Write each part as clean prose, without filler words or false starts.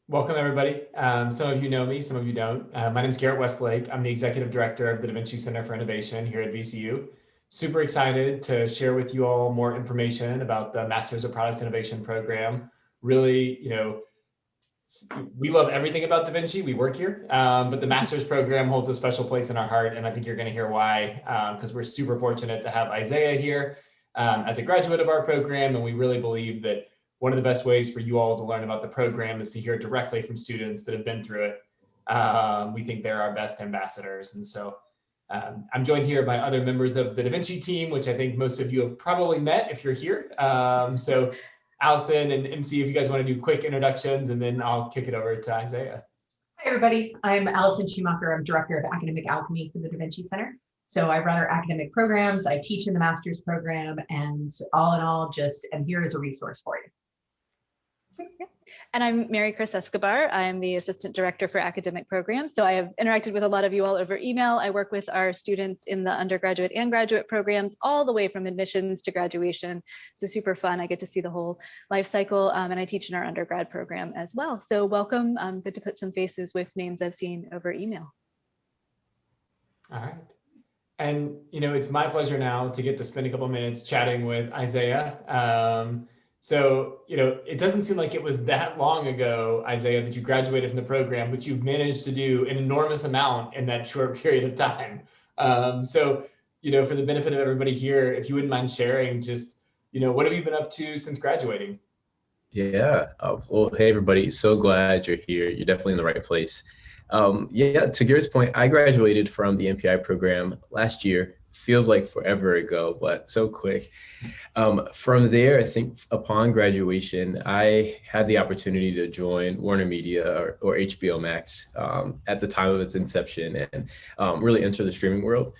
Welcome, everybody. Some of you know me, some of you don't. My name is Garrett Westlake. I'm the Executive Director of the davinci Center for Innovation here at VCU. Super excited to share with you all more information about the Masters of Product Innovation program. Really, we love everything about davinci. We work here, but the Masters program holds a special place in our heart, and I think you're going to hear why, because we're super fortunate to have Isaiah here as a graduate of our program, and we really believe that one of the best ways for you all to learn about the program is to hear directly from students that have been through it. We think they're our best ambassadors. And so I'm joined here by other members of the davinci team, which I think most of you have probably met if you're here. So Allison and MC, if you guys want to do quick introductions, and then I'll kick it over to Isaiah. Hi, everybody. I'm Allison Schumacher. I'm Director of Academic Alchemy for the davinci Center. So I run our academic programs, I teach in the master's program, and all in all, just am here as a resource for you. And I'm Mary Chris Escobar. I'm the Assistant Director for Academic Programs. So I have interacted with a lot of you all over email. I work with our students in the undergraduate and graduate programs, all the way from admissions to graduation. So super fun. I get to see the whole life cycle, and I teach in our undergrad program as well. So welcome. Good to put some faces with names I've seen over email. All right. And, it's my pleasure now to get to spend a couple minutes chatting with Isaiah. So, it doesn't seem like it was that long ago, Isaiah, that you graduated from the program, but you've managed to do an enormous amount in that short period of time. So, for the benefit of everybody here, if you wouldn't mind sharing just, what have you been up to since graduating? Yeah. Well, hey, everybody. So glad you're here. You're definitely in the right place. Yeah, to Garrett's point, I graduated from the MPI program last year. Feels like forever ago, but so quick. From there, I think upon graduation, I had the opportunity to join Warner Media or HBO Max at the time of its inception and really enter the streaming world.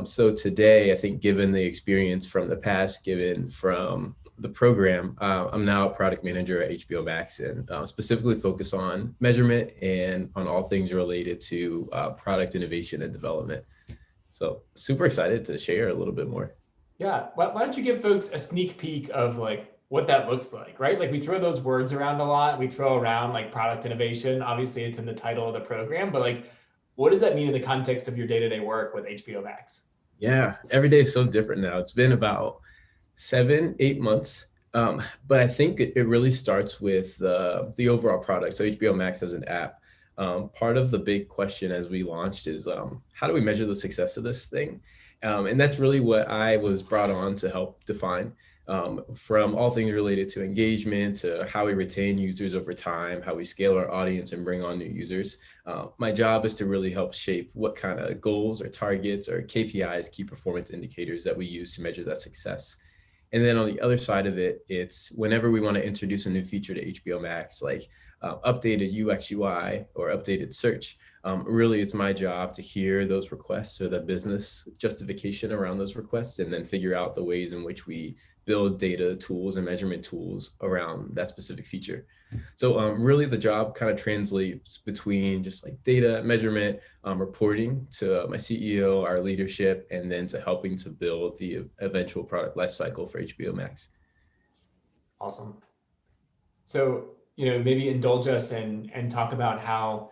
So today, I think given the experience from the past, given from the program, I'm now a product manager at HBO Max and specifically focus on measurement and on all things related to product innovation and development. So super excited to share a little bit more. Yeah, why don't you give folks a sneak peek of what that looks like, right? Like we throw those words around a lot. We throw around product innovation. Obviously it's in the title of the program, but what does that mean in the context of your day-to-day work with HBO Max? Yeah, every day is so different now. It's been about 7-8 months. But I think it really starts with the overall product. So HBO Max as an app. Part of the big question as we launched is how do we measure the success of this thing? And that's really what I was brought on to help define, from all things related to engagement to how we retain users over time, how we scale our audience and bring on new users. My job is to really help shape what kind of goals or targets or KPIs, key performance indicators, that we use to measure that success. And then on the other side of it, it's whenever we want to introduce a new feature to HBO Max, like updated UX UI or updated search, really it's my job to hear those requests or the business justification around those requests and then figure out the ways in which we build data tools and measurement tools around that specific feature. So really the job kind of translates between just data measurement, reporting to my CEO, our leadership, and then to helping to build the eventual product lifecycle for HBO Max. Awesome. So, maybe indulge us and talk about how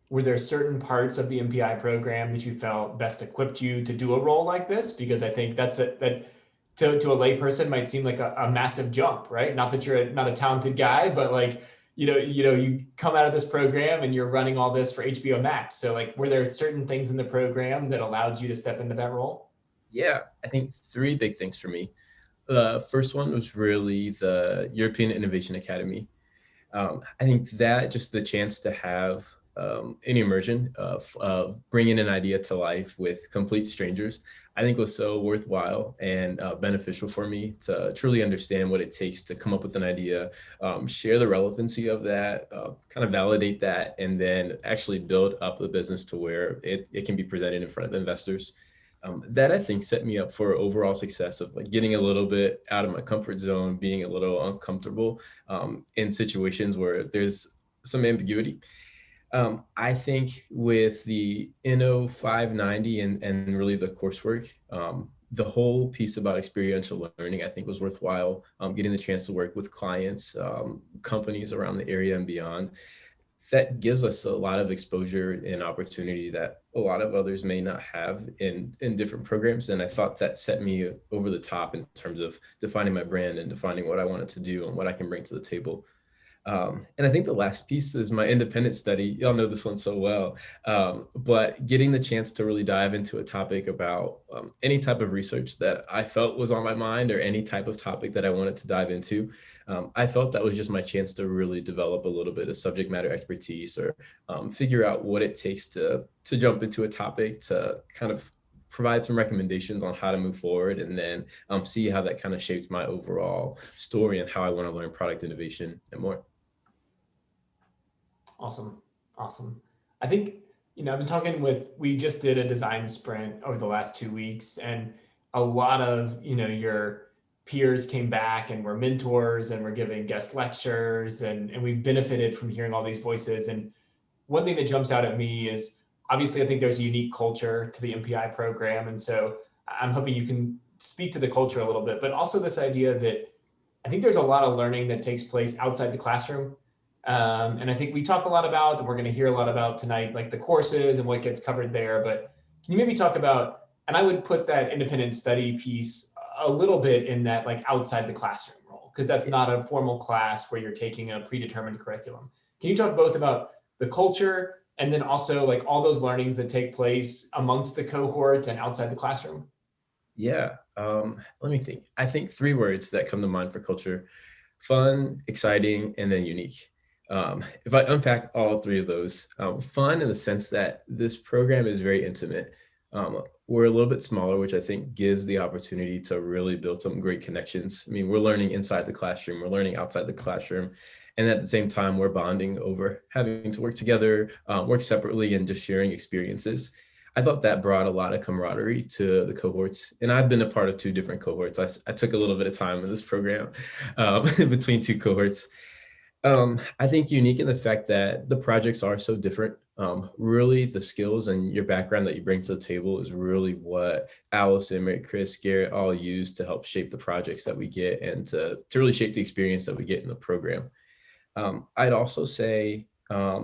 were there certain parts of the MPI program that you felt best equipped you to do a role like this? Because I think that to a layperson might seem like a massive jump, right? Not that you're not a talented guy, but you come out of this program and you're running all this for HBO Max. So were there certain things in the program that allowed you to step into that role? Yeah, I think 3 big things for me. The first one was really the European Innovation Academy. I think that just the chance to have an immersion of bringing an idea to life with complete strangers, I think was so worthwhile and beneficial for me to truly understand what it takes to come up with an idea, share the relevancy of that, kind of validate that, and then actually build up the business to where it can be presented in front of investors. That I think set me up for overall success of getting a little bit out of my comfort zone, being a little uncomfortable in situations where there's some ambiguity. I think with the Inno 590 and really the coursework, the whole piece about experiential learning, I think, was worthwhile. Getting the chance to work with clients, companies around the area and beyond, that gives us a lot of exposure and opportunity that a lot of others may not have in different programs. And I thought that set me over the top in terms of defining my brand and defining what I wanted to do and what I can bring to the table. And I think the last piece is my independent study. Y'all know this one so well, but getting the chance to really dive into a topic about any type of research that I felt was on my mind or any type of topic that I wanted to dive into. I felt that was just my chance to really develop a little bit of subject matter expertise or figure out what it takes to jump into a topic, to kind of provide some recommendations on how to move forward, and then see how that kind of shapes my overall story and how I want to learn product innovation and more. Awesome. Awesome. I think, I've been talking we just did a design sprint over the last 2 weeks, and a lot of, your peers came back and were mentors and were giving guest lectures, and we've benefited from hearing all these voices. And one thing that jumps out at me is, obviously, I think there's a unique culture to the MPI program. And so I'm hoping you can speak to the culture a little bit, but also this idea that I think there's a lot of learning that takes place outside the classroom. And I think we talk a lot about, and we're going to hear a lot about tonight, like the courses and what gets covered there. But can you maybe talk about, and I would put that independent study piece a little bit in that like outside the classroom role, because that's not a formal class where you're taking a predetermined curriculum. Can you talk both about the culture and then also like all those learnings that take place amongst the cohort and outside the classroom? Yeah, let me think. I think 3 words that come to mind for culture: fun, exciting, and then unique. If I unpack all 3 of those, fun in the sense that this program is very intimate. We're a little bit smaller, which I think gives the opportunity to really build some great connections. I mean, we're learning inside the classroom, we're learning outside the classroom. And at the same time, we're bonding over having to work together, work separately, and just sharing experiences. I thought that brought a lot of camaraderie to the cohorts. And I've been a part of 2 different cohorts. I took a little bit of time in this program between 2 cohorts. I think unique in the fact that the projects are so different. Really, the skills and your background that you bring to the table is really what Allison, Mary, Chris, Garrett all use to help shape the projects that we get and to really shape the experience that we get in the program. I'd also say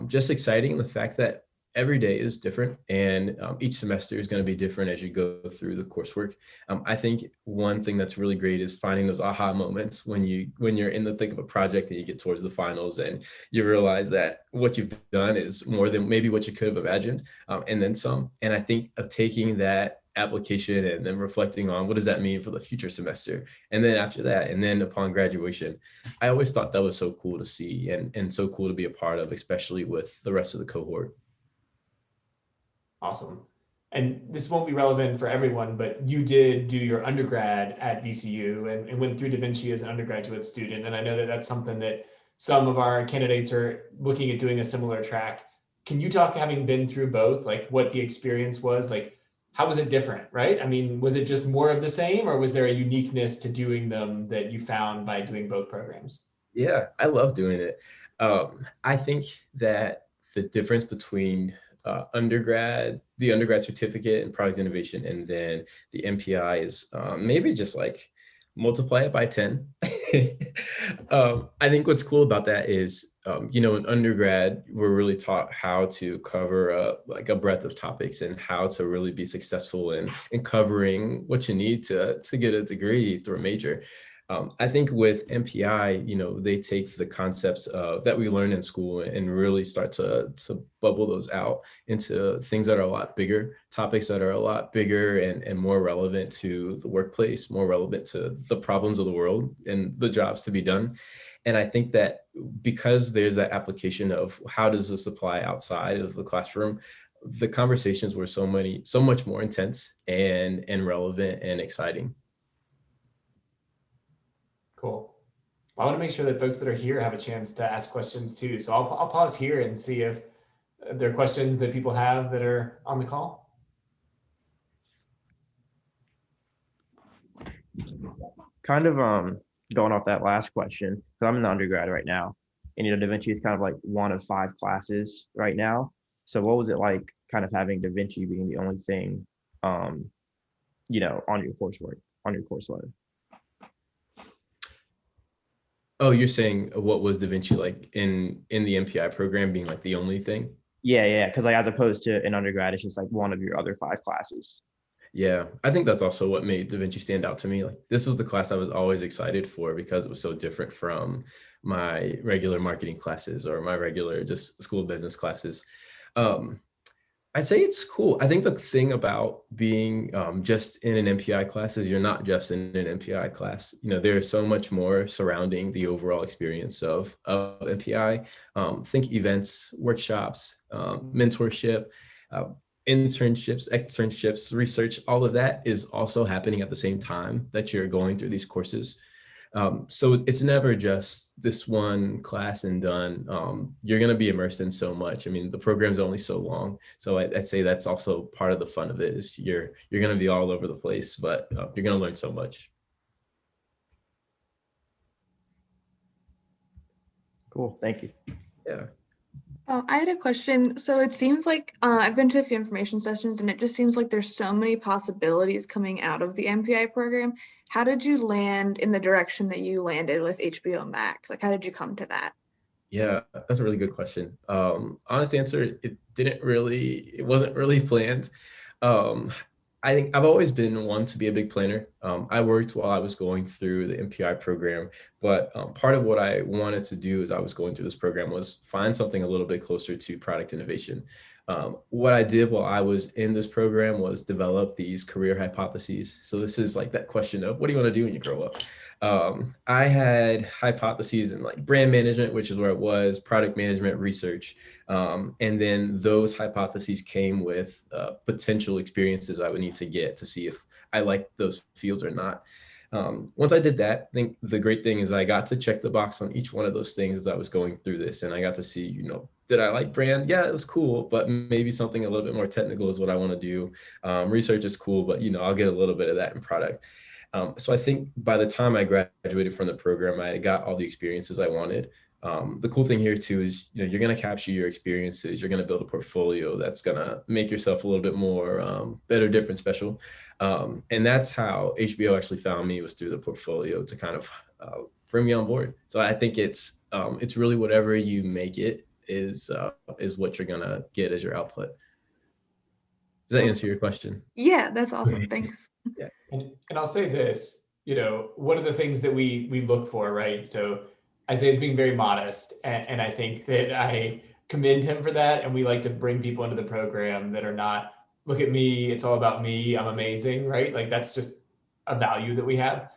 just exciting in the fact that every day is different, and each semester is going to be different as you go through the coursework. I think one thing that's really great is finding those aha moments when you're in the thick of a project and you get towards the finals and you realize that what you've done is more than maybe what you could have imagined, and then some. And I think of taking that application and then reflecting on what does that mean for the future semester, and then after that, and then upon graduation. I always thought that was so cool to see and so cool to be a part of, especially with the rest of the cohort. Awesome. And this won't be relevant for everyone, but you did do your undergrad at VCU and went through davinci as an undergraduate student. And I know that that's something that some of our candidates are looking at doing a similar track. Can you talk, having been through both, like what the experience was? Like, how was it different, right? I mean, was it just more of the same, or was there a uniqueness to doing them that you found by doing both programs? Yeah, I love doing it. I think that the difference between the undergrad certificate in product innovation, and then the MPI is maybe just like multiply it by 10. I think what's cool about that is, in undergrad, we're really taught how to cover like a breadth of topics and how to really be successful in covering what you need to get a degree through a major. I think with MPI, they take the concepts that we learn in school and really start to bubble those out into things that are a lot bigger, topics that are a lot bigger and more relevant to the workplace, more relevant to the problems of the world and the jobs to be done. And I think that because there's that application of how does this apply outside of the classroom, the conversations were so much more intense and relevant and exciting. Cool. I want to make sure that folks that are here have a chance to ask questions too. So I'll pause here and see if there are questions that people have that are on the call. Kind of going off that last question, because I'm in the undergrad right now, and davinci is kind of like one of 5 classes right now. So what was it like kind of having davinci being the only thing on your coursework, on your course load. Oh, you're saying what was DaVinci like in the MPI program being like the only thing? Yeah, because like as opposed to an undergrad, it's just like one of your other 5 classes. Yeah, I think that's also what made DaVinci stand out to me. Like this was the class I was always excited for because it was so different from my regular marketing classes or my regular just school business classes. Um, I'd say it's cool. I think the thing about being just in an MPI class is you're not just in an MPI class. There's so much more surrounding the overall experience of MPI. Think events, workshops, mentorship, uh, internships, externships, research, all of that is also happening at the same time that you're going through these courses. So it's never just this one class and done. You're going to be immersed in so much. I mean, the program's only so long. So I'd say that's also part of the fun of it is you're going to be all over the place, but you're going to learn so much. Cool. Thank you. Yeah. I had a question. So it seems like I've been to a few information sessions and it just seems like there's so many possibilities coming out of the MPI program. How did you land in the direction that you landed with HBO Max? Like, how did you come to that? Yeah, that's a really good question. Honest answer, it wasn't really planned. I think I've always been one to be a big planner. I worked while I was going through the MPI program, but part of what I wanted to do as I was going through this program was find something a little bit closer to product innovation. What I did while I was in this program was develop these career hypotheses. So this is like that question of what do you want to do when you grow up? I had hypotheses in like brand management, which is where it was, product management, research. And then those hypotheses came with potential experiences I would need to get to see if I liked those fields or not. Once I did that, I think the great thing is I got to check the box on each one of those things as I was going through this. And I got to see, did I like brand? Yeah, it was cool, but maybe something a little bit more technical is what I want to do. Research is cool, but I'll get a little bit of that in product. So I think by the time I graduated from the program, I got all the experiences I wanted. The cool thing here too is, you're going to capture your experiences. You're going to build a portfolio that's going to make yourself a little bit more better, different, special. And that's how HBO actually found me, was through the portfolio to kind of bring me on board. So I think it's really whatever you make it is what you're going to get as your output. Does that answer your question? Yeah, that's awesome. Thanks. Yeah. And I'll say this, one of the things that we look for, right? So Isaiah's being very modest, and I think that I commend him for that. And we like to bring people into the program that are not, look at me, it's all about me, I'm amazing, right? Like that's just a value that we have.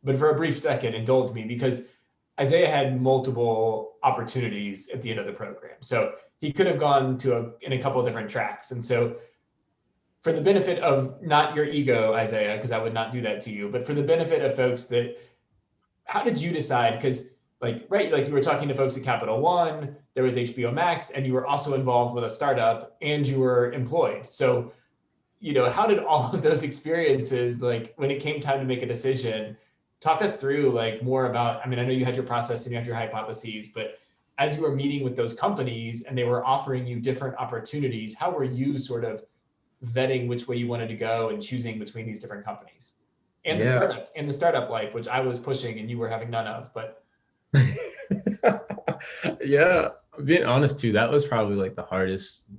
But for a brief second, indulge me, because Isaiah had multiple opportunities at the end of the program. So he could have gone in a couple of different tracks. And so for the benefit of not your ego, Isaiah, because I would not do that to you, but for the benefit of folks how did you decide? Because like you were talking to folks at Capital One, there was HBO Max, and you were also involved with a startup and you were employed. So, how did all of those experiences, like when it came time to make a decision, talk us through like more about, I know you had your process and you had your hypotheses, but as you were meeting with those companies and they were offering you different opportunities, how were you sort of vetting which way you wanted to go and choosing between these different companies and the startup life, which I was pushing and you were having none of, but. Yeah, being honest too, that was probably like the hardest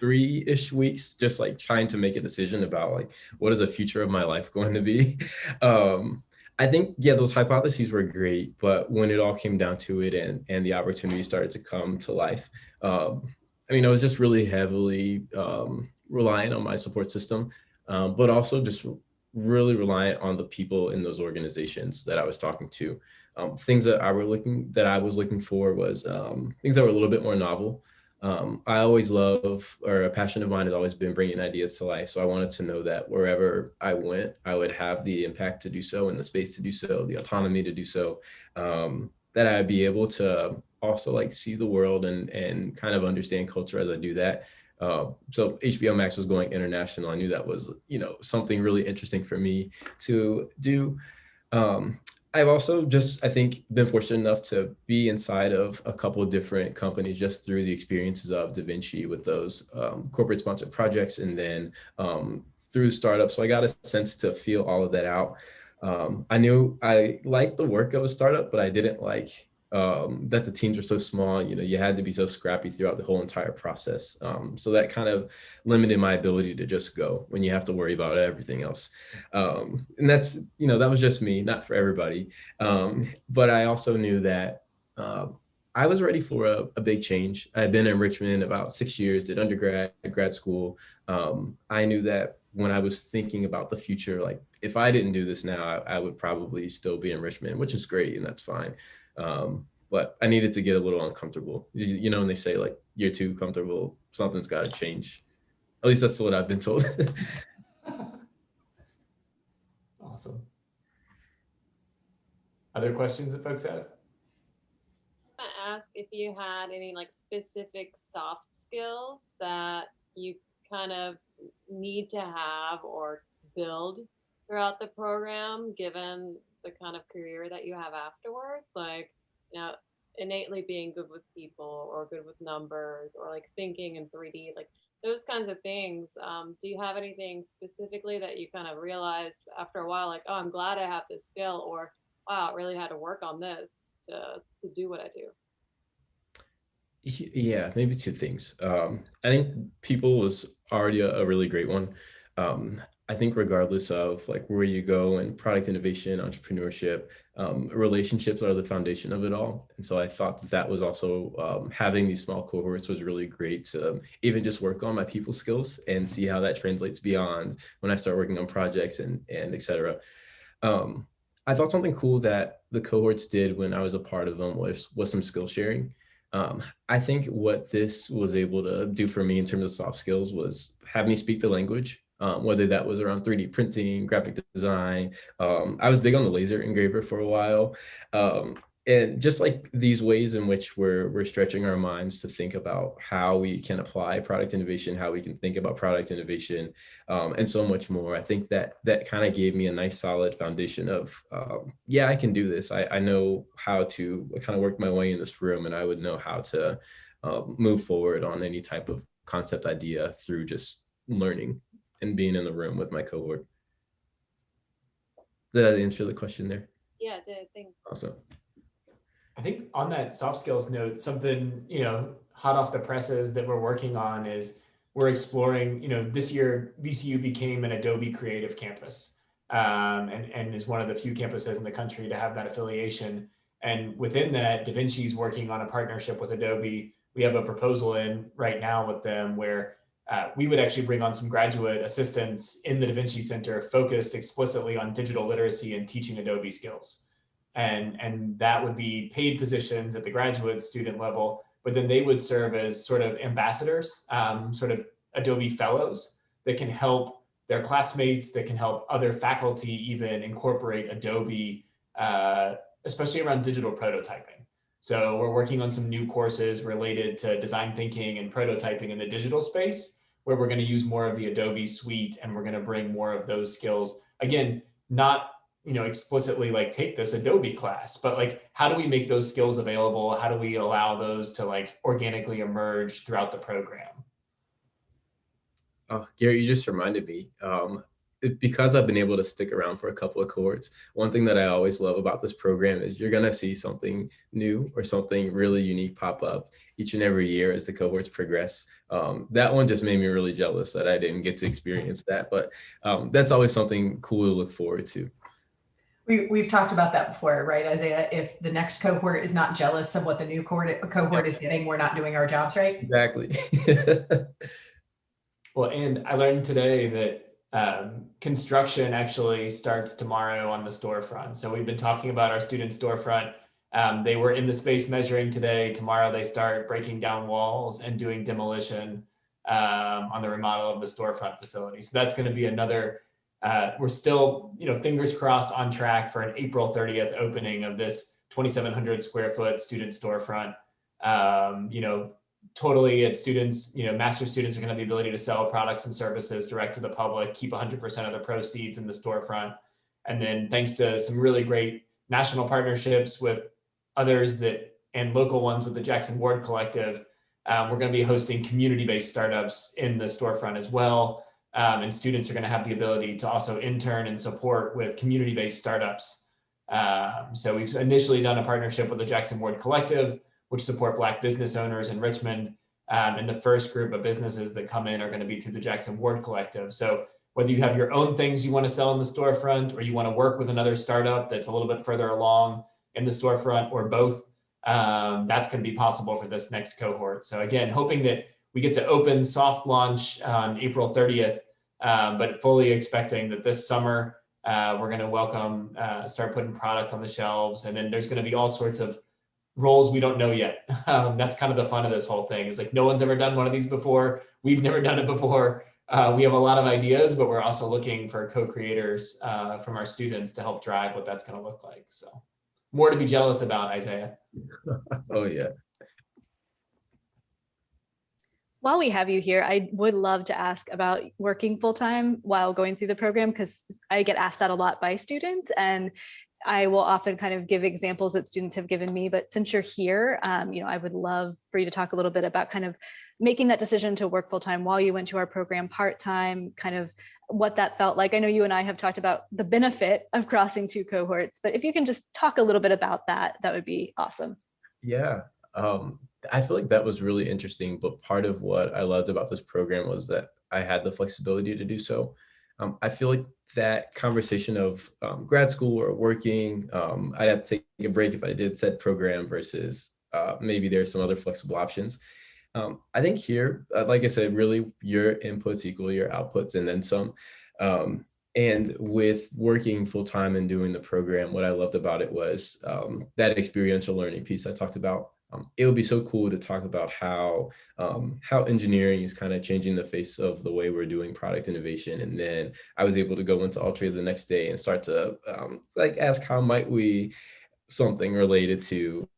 3-ish weeks, just like trying to make a decision about like, what is the future of my life going to be? I think, those hypotheses were great, but when it all came down to it and the opportunity started to come to life, I was just really heavily reliant on my support system, but also just really reliant on the people in those organizations that I was talking to. Things that I was looking for was things that were a little bit more novel. I always a passion of mine has always been bringing ideas to life. So I wanted to know that wherever I went, I would have the impact to do so and the space to do so, the autonomy to do so, that I'd be able to also like see the world and kind of understand culture as I do that. So HBO Max was going international. I knew that was, something really interesting for me to do. I've also I think, been fortunate enough to be inside of a couple of different companies just through the experiences of DaVinci with those corporate sponsored projects. And then through startup. So I got a sense to feel all of that out. I knew I liked the work of a startup, but I didn't like that the teams were so small. You know, you had to be so scrappy throughout the whole entire process. So that kind of limited my ability to just go when you have to worry about everything else. And that's, you know, that was just me, not for everybody. But I also knew that I was ready for a big change. I had been in Richmond about 6 years, did undergrad, grad school. I knew that when I was thinking about the future, like if I didn't do this now, I would probably still be in Richmond, which is great and that's fine. But I needed to get a little uncomfortable. You know, when they say like you're too comfortable, something's got to change. At least that's what I've been told. Awesome. Other questions that folks have? Ask if you had any like specific soft skills that you kind of need to have or build throughout the program, given the kind of career that you have afterwards, like, you know, innately being good with people or good with numbers or like thinking in 3D, like those kinds of things. Do you have anything specifically that you kind of realized after a while, like, oh, I'm glad I have this skill, or wow, I really had to work on this to do what I do? Yeah, maybe two things. I think people was already a really great one. I think regardless of like where you go in product innovation, entrepreneurship, relationships are the foundation of it all. And so I thought that that was also having these small cohorts was really great to even just work on my people skills and see how that translates beyond when I start working on projects and et cetera. I thought something cool that the cohorts did when I was a part of them was some skill sharing. I think what this was able to do for me in terms of soft skills was have me speak the language, whether that was around 3D printing, graphic design. I was big on the laser engraver for a while. And just like these ways in which we're stretching our minds to think about how we can apply product innovation, how we can think about product innovation, and so much more. I think that kind of gave me a nice solid foundation of, yeah, I can do this. I know how to kind of work my way in this room, and I would know how to move forward on any type of concept idea through just learning and being in the room with my cohort. Did I answer the question there? Yeah, the thing. Awesome. I think on that soft skills note, something, you know, hot off the presses that we're working on is we're exploring, you know, this year VCU became an Adobe creative campus, and is one of the few campuses in the country to have that affiliation. And within that, davinci's working on a partnership with Adobe. We have a proposal in right now with them where we would actually bring on some graduate assistants in the davinci Center focused explicitly on digital literacy and teaching Adobe skills. And that would be paid positions at the graduate student level, but then they would serve as sort of ambassadors, sort of Adobe fellows that can help their classmates, that can help other faculty even incorporate Adobe, especially around digital prototyping. So we're working on some new courses related to design thinking and prototyping in the digital space, where we're going to use more of the Adobe suite and we're going to bring more of those skills. Again, not, you know, explicitly like take this Adobe class, but like, how do we make those skills available? How do we allow those to like organically emerge throughout the program? Oh, Gary, you just reminded me. Because I've been able to stick around for a couple of cohorts, one thing that I always love about this program is you're going to see something new or something really unique pop up each and every year as the cohorts progress. That one just made me really jealous that I didn't get to experience that, but that's always something cool to look forward to. We've talked about that before, right, Isaiah? If the next cohort is not jealous of what the new cohort is getting, we're not doing our jobs right. Exactly. Well, and I learned today that construction actually starts tomorrow on the storefront. So we've been talking about our student storefront. They were in the space measuring today. Tomorrow they start breaking down walls and doing demolition on the remodel of the storefront facility. So that's going to be another, we're still, you know, fingers crossed on track for an April 30th opening of this 2,700 square foot student storefront. You know, totally at students, you know, master's students are going to have the ability to sell products and services direct to the public, keep 100% of the proceeds in the storefront. And then thanks to some really great national partnerships with others that and local ones with the Jackson Ward Collective, we're going to be hosting community-based startups in the storefront as well. and students are going to have the ability to also intern and support with community-based startups. So we've initially done a partnership with the Jackson Ward Collective, which support Black business owners in Richmond. And the first group of businesses that come in are going to be through the Jackson Ward Collective. So whether you have your own things you want to sell in the storefront, or you want to work with another startup that's a little bit further along in the storefront, or both, that's going to be possible for this next cohort. So again, hoping that we get to open soft launch on April 30th, but fully expecting that this summer we're going to welcome, start putting product on the shelves. And then there's going to be all sorts of roles we don't know yet. That's kind of the fun of this whole thing. Is like, no one's ever done one of these before. We've never done it before. We have a lot of ideas, but we're also looking for co-creators from our students to help drive what that's going to look like. So more to be jealous about, Isaiah. Oh, yeah. While we have you here, I would love to ask about working full-time while going through the program, because I get asked that a lot by students, and I will often kind of give examples that students have given me. But since you're here, I would love for you to talk a little bit about kind of making that decision to work full-time while you went to our program part-time, kind of what that felt like. I know you and I have talked about the benefit of crossing two cohorts, but if you can just talk a little bit about that, that would be awesome. Yeah. I feel like that was really interesting, but part of what I loved about this program was that I had the flexibility to do so. I feel like that conversation of grad school or working, I'd have to take a break if I did said program versus maybe there's some other flexible options. I think here, like I said, really your inputs equal your outputs and then some. And with working full-time and doing the program, what I loved about it was that experiential learning piece I talked about. It would be so cool to talk about how engineering is kind of changing the face of the way we're doing product innovation. And then I was able to go into Altria the next day and start to ask how might we something related to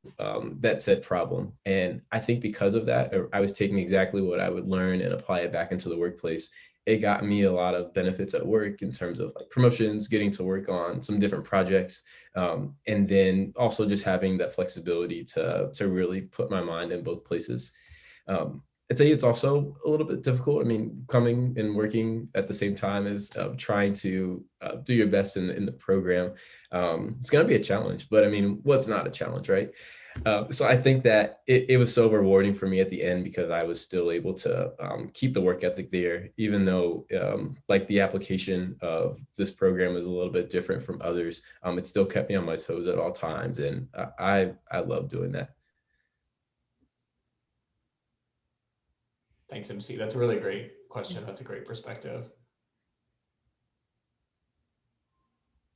that said problem. And I think because of that, I was taking exactly what I would learn and apply it back into the workplace. It got me a lot of benefits at work in terms of like promotions, getting to work on some different projects, and then also just having that flexibility to really put my mind in both places. I'd say it's also a little bit difficult. I mean, coming and working at the same time as trying to do your best in the program. It's going to be a challenge, but I mean, what's not a challenge, right? So I think that it was so rewarding for me at the end because I was still able to keep the work ethic there, even though like the application of this program is a little bit different from others. It still kept me on my toes at all times. And I love doing that. Thanks, MC. That's a really great question. That's a great perspective.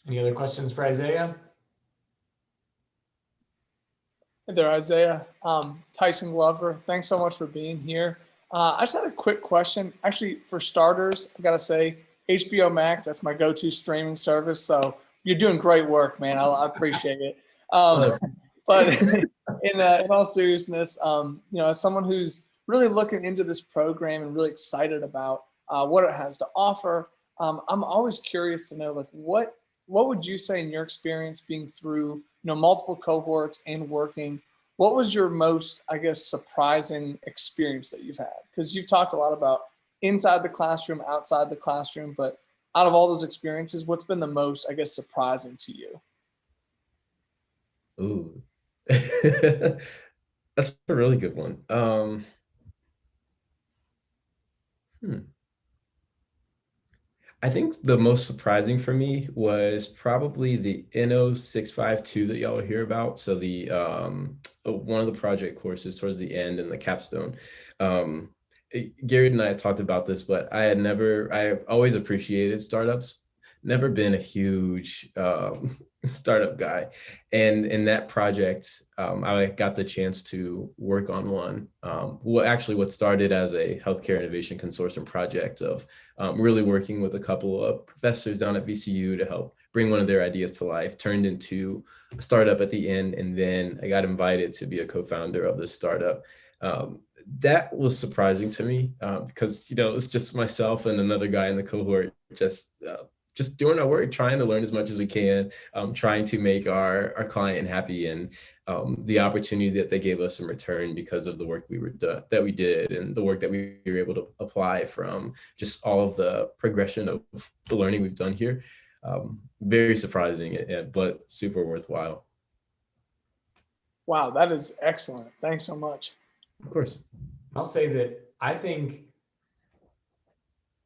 Any other questions for Isaiah? Hey there, Isaiah. Tyson Glover, thanks so much for being here. I just had a quick question. Actually, for starters, I gotta say, HBO Max, that's my go-to streaming service. So you're doing great work, man. I appreciate it. But in all seriousness, as someone who's really looking into this program and really excited about what it has to offer, I'm always curious to know, like, what would you say in your experience being through multiple cohorts and working, what was your most, I guess, surprising experience that you've had? Because you've talked a lot about inside the classroom, outside the classroom, but out of all those experiences, what's been the most, I guess, surprising to you? Ooh, that's a really good one. I think the most surprising for me was probably the NO652 that y'all hear about. So the one of the project courses towards the end and the capstone. Garrett and I had talked about this, but I always appreciated startups. Never been a huge startup guy. And in that project, I got the chance to work on one. What started as a healthcare innovation consortium project of really working with a couple of professors down at VCU to help bring one of their ideas to life, turned into a startup at the end. And then I got invited to be a co-founder of this startup. That was surprising to me because, it was just myself and another guy in the cohort, just doing our work, trying to learn as much as we can, trying to make our client happy. And the opportunity that they gave us in return because of the work that we did and the work that we were able to apply from just all of the progression of the learning we've done here. Very surprising, but super worthwhile. Wow, that is excellent. Thanks so much. Of course. I'll say that I think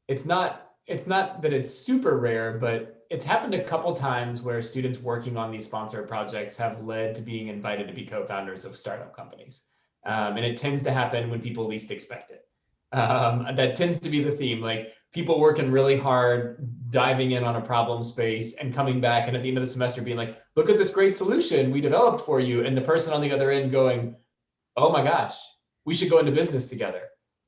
it's not that it's super rare, but it's happened a couple times where students working on these sponsored projects have led to being invited to be co-founders of startup companies. And it tends to happen when people least expect it. That tends to be the theme, like people working really hard, diving in on a problem space and coming back. And at the end of the semester being like, look at this great solution we developed for you. And the person on the other end going, oh my gosh, we should go into business together.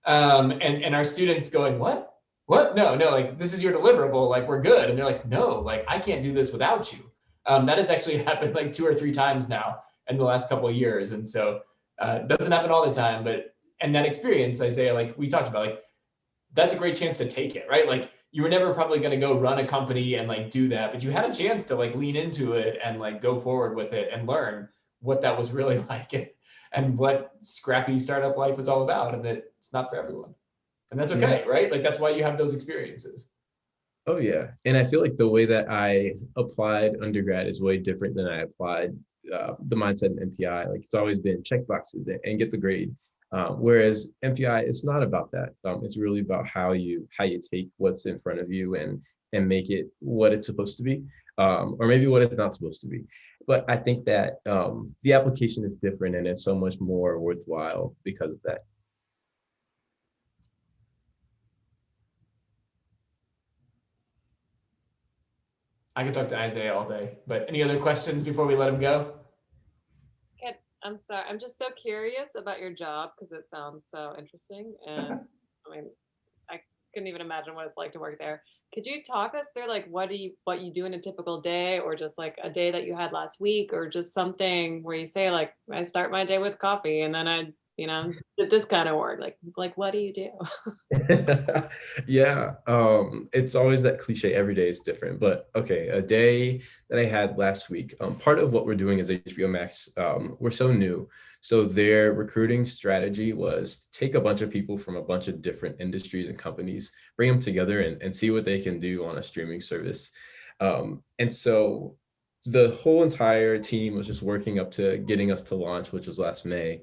And our students going, what? No, like this is your deliverable, like we're good. And they're like, no, like I can't do this without you. That has actually happened like 2 or 3 times now in the last couple of years. And so it doesn't happen all the time, and that experience, Isaiah, like we talked about, like that's a great chance to take it, right? Like you were never probably going to go run a company and like do that, but you had a chance to like lean into it and like go forward with it and learn what that was really like and what scrappy startup life is all about, and that it's not for everyone. And that's okay, right? Like that's why you have those experiences. Oh yeah. And I feel like the way that I applied undergrad is way different than I applied the mindset in MPI. Like it's always been check boxes and get the grade. Whereas MPI, it's not about that. It's really about how you take what's in front of you and make it what it's supposed to be, or maybe what it's not supposed to be. But I think that the application is different and it's so much more worthwhile because of that. I could talk to Isaiah all day, but any other questions before we let him go? I'm sorry. I'm just so curious about your job because it sounds so interesting. And I mean, I couldn't even imagine what it's like to work there. Could you talk us through like what you do in a typical day, or just like a day that you had last week, or just something where you say like, I start my day with coffee and then I did this kind of work. Like what do you do? Yeah, it's always that cliche, every day is different. But okay, a day that I had last week, part of what we're doing as HBO Max, we're so new. So their recruiting strategy was take a bunch of people from a bunch of different industries and companies, bring them together and see what they can do on a streaming service. And so the whole entire team was just working up to getting us to launch, which was last May.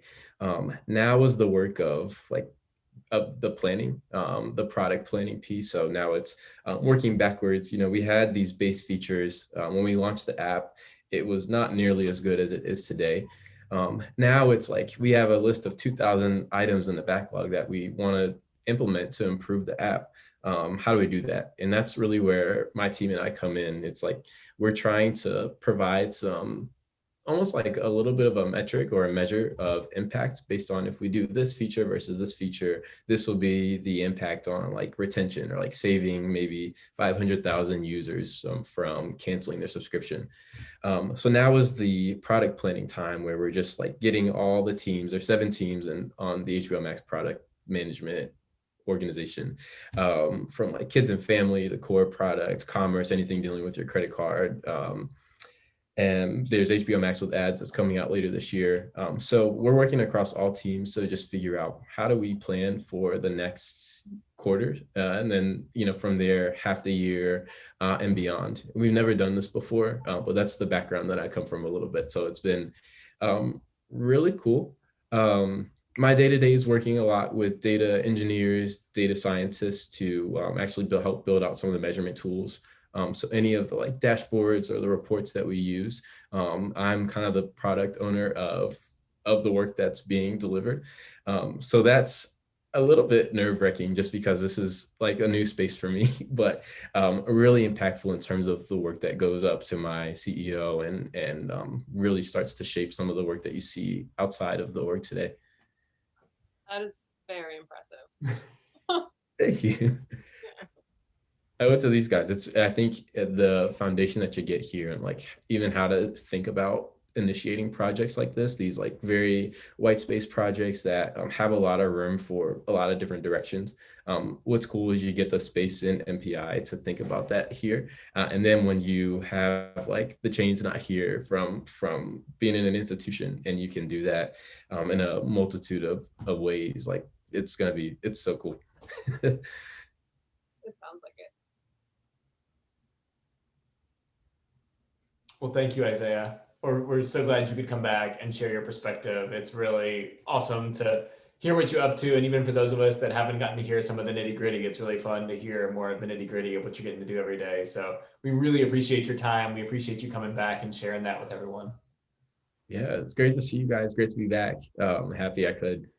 Now was the work of the planning, the product planning piece. So now it's working backwards. We had these base features when we launched the app. It was not nearly as good as it is today. Now it's like we have a list of 2,000 items in the backlog that we want to implement to improve the app. How do we do that? And that's really where my team and I come in. It's like we're trying to provide some almost like a little bit of a metric or a measure of impact based on if we do this feature versus this feature, this will be the impact on like retention or like saving maybe 500,000 users from canceling their subscription. So now is the product planning time where we're just like getting all the teams, there's 7 teams and on the HBO Max product management organization, from like kids and family, the core product, commerce, anything dealing with your credit card, and there's HBO Max with ads that's coming out later this year. So we're working across all teams to just figure out how do we plan for the next quarter, and then from there half the year and beyond. We've never done this before, but that's the background that I come from a little bit. So it's been really cool. My day-to-day is working a lot with data engineers, data scientists to actually help build out some of the measurement tools. So any of the like dashboards or the reports that we use, I'm kind of the product owner of the work that's being delivered. So that's a little bit nerve-wracking just because this is like a new space for me, but really impactful in terms of the work that goes up to my CEO and really starts to shape some of the work that you see outside of the work today. That is very impressive. Thank you. I went to these guys. I think the foundation that you get here and like even how to think about initiating projects like this, these like very white space projects that have a lot of room for a lot of different directions. What's cool is you get the space in MPI to think about that here. And then when you have like the change not here from being in an institution, and you can do that in a multitude of ways, like it's so cool. It sounds like it. Well, thank you, Isaiah. We're so glad you could come back and share your perspective. It's really awesome to hear what you're up to. And even for those of us that haven't gotten to hear some of the nitty gritty, it's really fun to hear more of the nitty gritty of what you're getting to do every day. So we really appreciate your time. We appreciate you coming back and sharing that with everyone. Yeah, it's great to see you guys. Great to be back. Happy I could.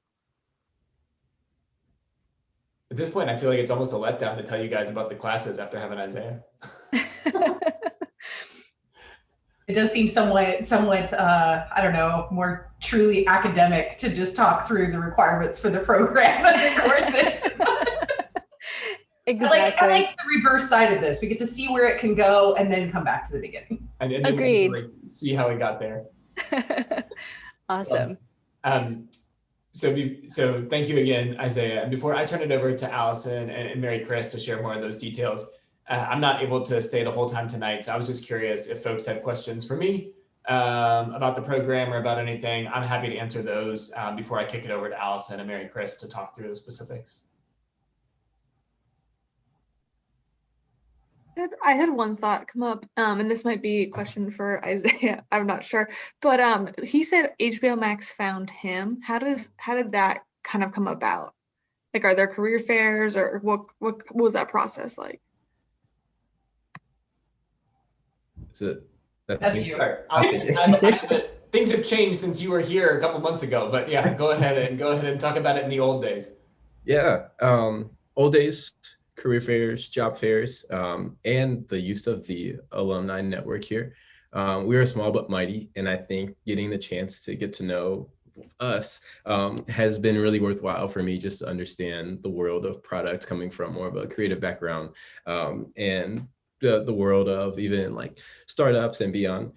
At this point, I feel like it's almost a letdown to tell you guys about the classes after having Isaiah. It does seem somewhat, I don't know, more truly academic to just talk through the requirements for the program and the courses. Exactly. I like the reverse side of this. We get to see where it can go and then come back to the beginning. And Agreed. Like, see how we got there. Awesome. So thank you again, Isaiah. And before I turn it over to Allison and Mary Chris to share more of those details, I'm not able to stay the whole time tonight. So I was just curious if folks had questions for me about the program or about anything. I'm happy to answer those before I kick it over to Allison and Mary Chris to talk through the specifics. I had one thought come up, and this might be a question for Isaiah. I'm not sure, but he said HBO Max found him. How did that kind of come about? Like, are there career fairs, or what was that process like? That's you. Things have changed since you were here a couple months ago, but yeah, go ahead and talk about it in the old days. Yeah, old days, career fairs, job fairs, and the use of the alumni network here. We are small but mighty, and I think getting the chance to get to know us has been really worthwhile for me, just to understand the world of product coming from more of a creative background, and the world of even like startups and beyond.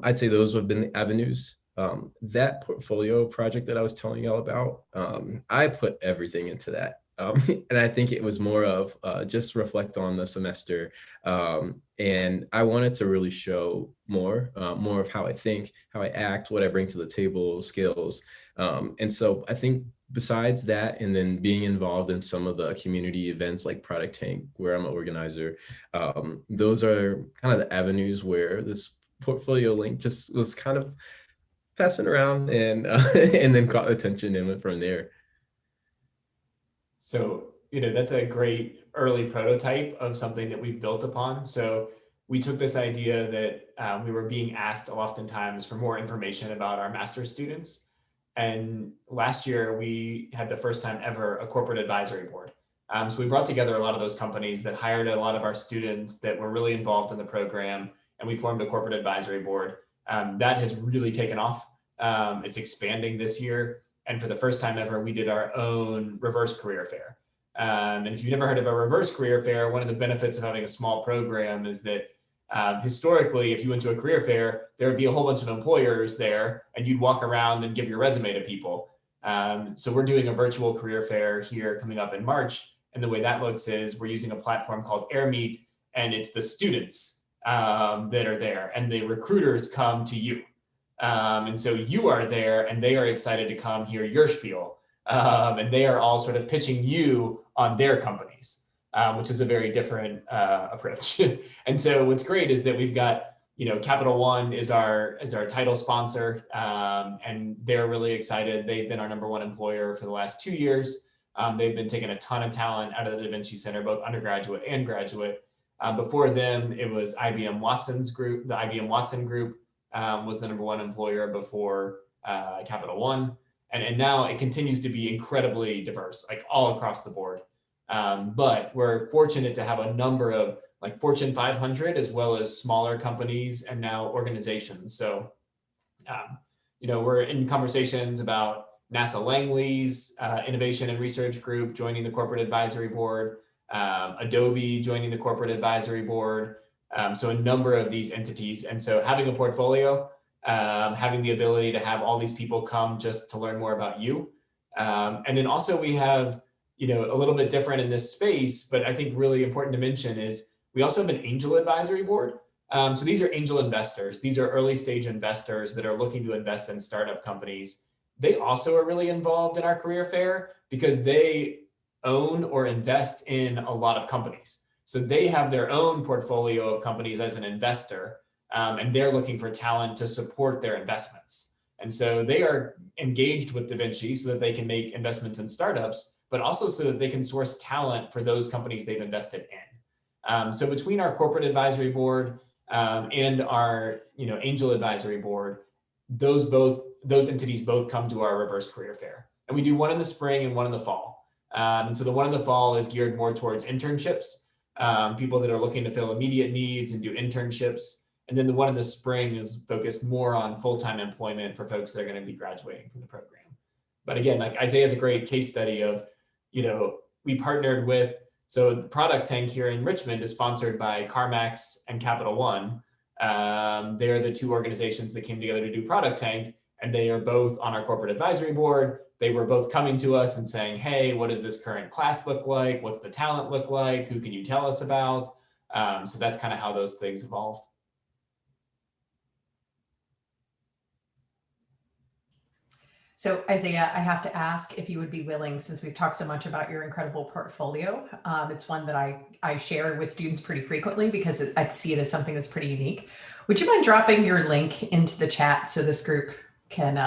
I'd say those have been the avenues. That portfolio project that I was telling y'all about, I put everything into that. And I think it was more of just reflect on the semester. And I wanted to really show more of how I think, how I act, what I bring to the table, skills. And so I think besides that, and then being involved in some of the community events like Product Tank, where I'm an organizer, those are kind of the avenues where this portfolio link just was kind of passing around and then caught attention and went from there. So, that's a great early prototype of something that we've built upon. So we took this idea that we were being asked oftentimes for more information about our master's students. And last year we had the first time ever a corporate advisory board. So we brought together a lot of those companies that hired a lot of our students that were really involved in the program, and we formed a corporate advisory board. That has really taken off. It's expanding this year. And for the first time ever, we did our own reverse career fair. And if you've never heard of a reverse career fair, one of the benefits of having a small program is that historically, if you went to a career fair, there would be a whole bunch of employers there, and you'd walk around and give your resume to people. So we're doing a virtual career fair here coming up in March. And the way that looks is we're using a platform called AirMeet, and it's the students that are there, and the recruiters come to you. And so you are there, and they are excited to come hear your spiel. And they are all sort of pitching you on their companies, which is a very different approach. And so what's great is that we've got, Capital One is our title sponsor, and they're really excited. They've been our #1 employer for the last 2 years. They've been taking a ton of talent out of the davinci Center, both undergraduate and graduate. Before them, it was IBM Watson's group. The IBM Watson group was the #1 employer before Capital One. And now it continues to be incredibly diverse, like all across the board. But we're fortunate to have a number of like Fortune 500 as well as smaller companies and now organizations. So, we're in conversations about NASA Langley's Innovation and Research Group joining the Corporate Advisory Board, Adobe joining the Corporate Advisory Board. So a number of these entities. And so having a portfolio having the ability to have all these people come just to learn more about you. And then also we have, a little bit different in this space, but I think really important to mention is we also have an angel advisory board. So these are angel investors. These are early stage investors that are looking to invest in startup companies. They also are really involved in our career fair because they own or invest in a lot of companies. So they have their own portfolio of companies as an investor, and they're looking for talent to support their investments. And so they are engaged with davinci so that they can make investments in startups, but also so that they can source talent for those companies they've invested in. So between our corporate advisory board and our angel advisory board, those entities both come to our reverse career fair. And we do one in the spring and one in the fall. And so the one in the fall is geared more towards internships, people that are looking to fill immediate needs and do internships. And then the one in the spring is focused more on full-time employment for folks that are going to be graduating from the program. But again, like Isaiah's a great case study of, we partnered with, so the Product Tank here in Richmond is sponsored by CarMax and Capital One. They're the two organizations that came together to do Product Tank, and they are both on our corporate advisory board. They were both coming to us and saying, hey, what does this current class look like? What's the talent look like? Who can you tell us about? So that's kind of how those things evolved. So Isaiah, I have to ask if you would be willing, since we've talked so much about your incredible portfolio, it's one that I share with students pretty frequently because I see it as something that's pretty unique. Would you mind dropping your link into the chat so this group can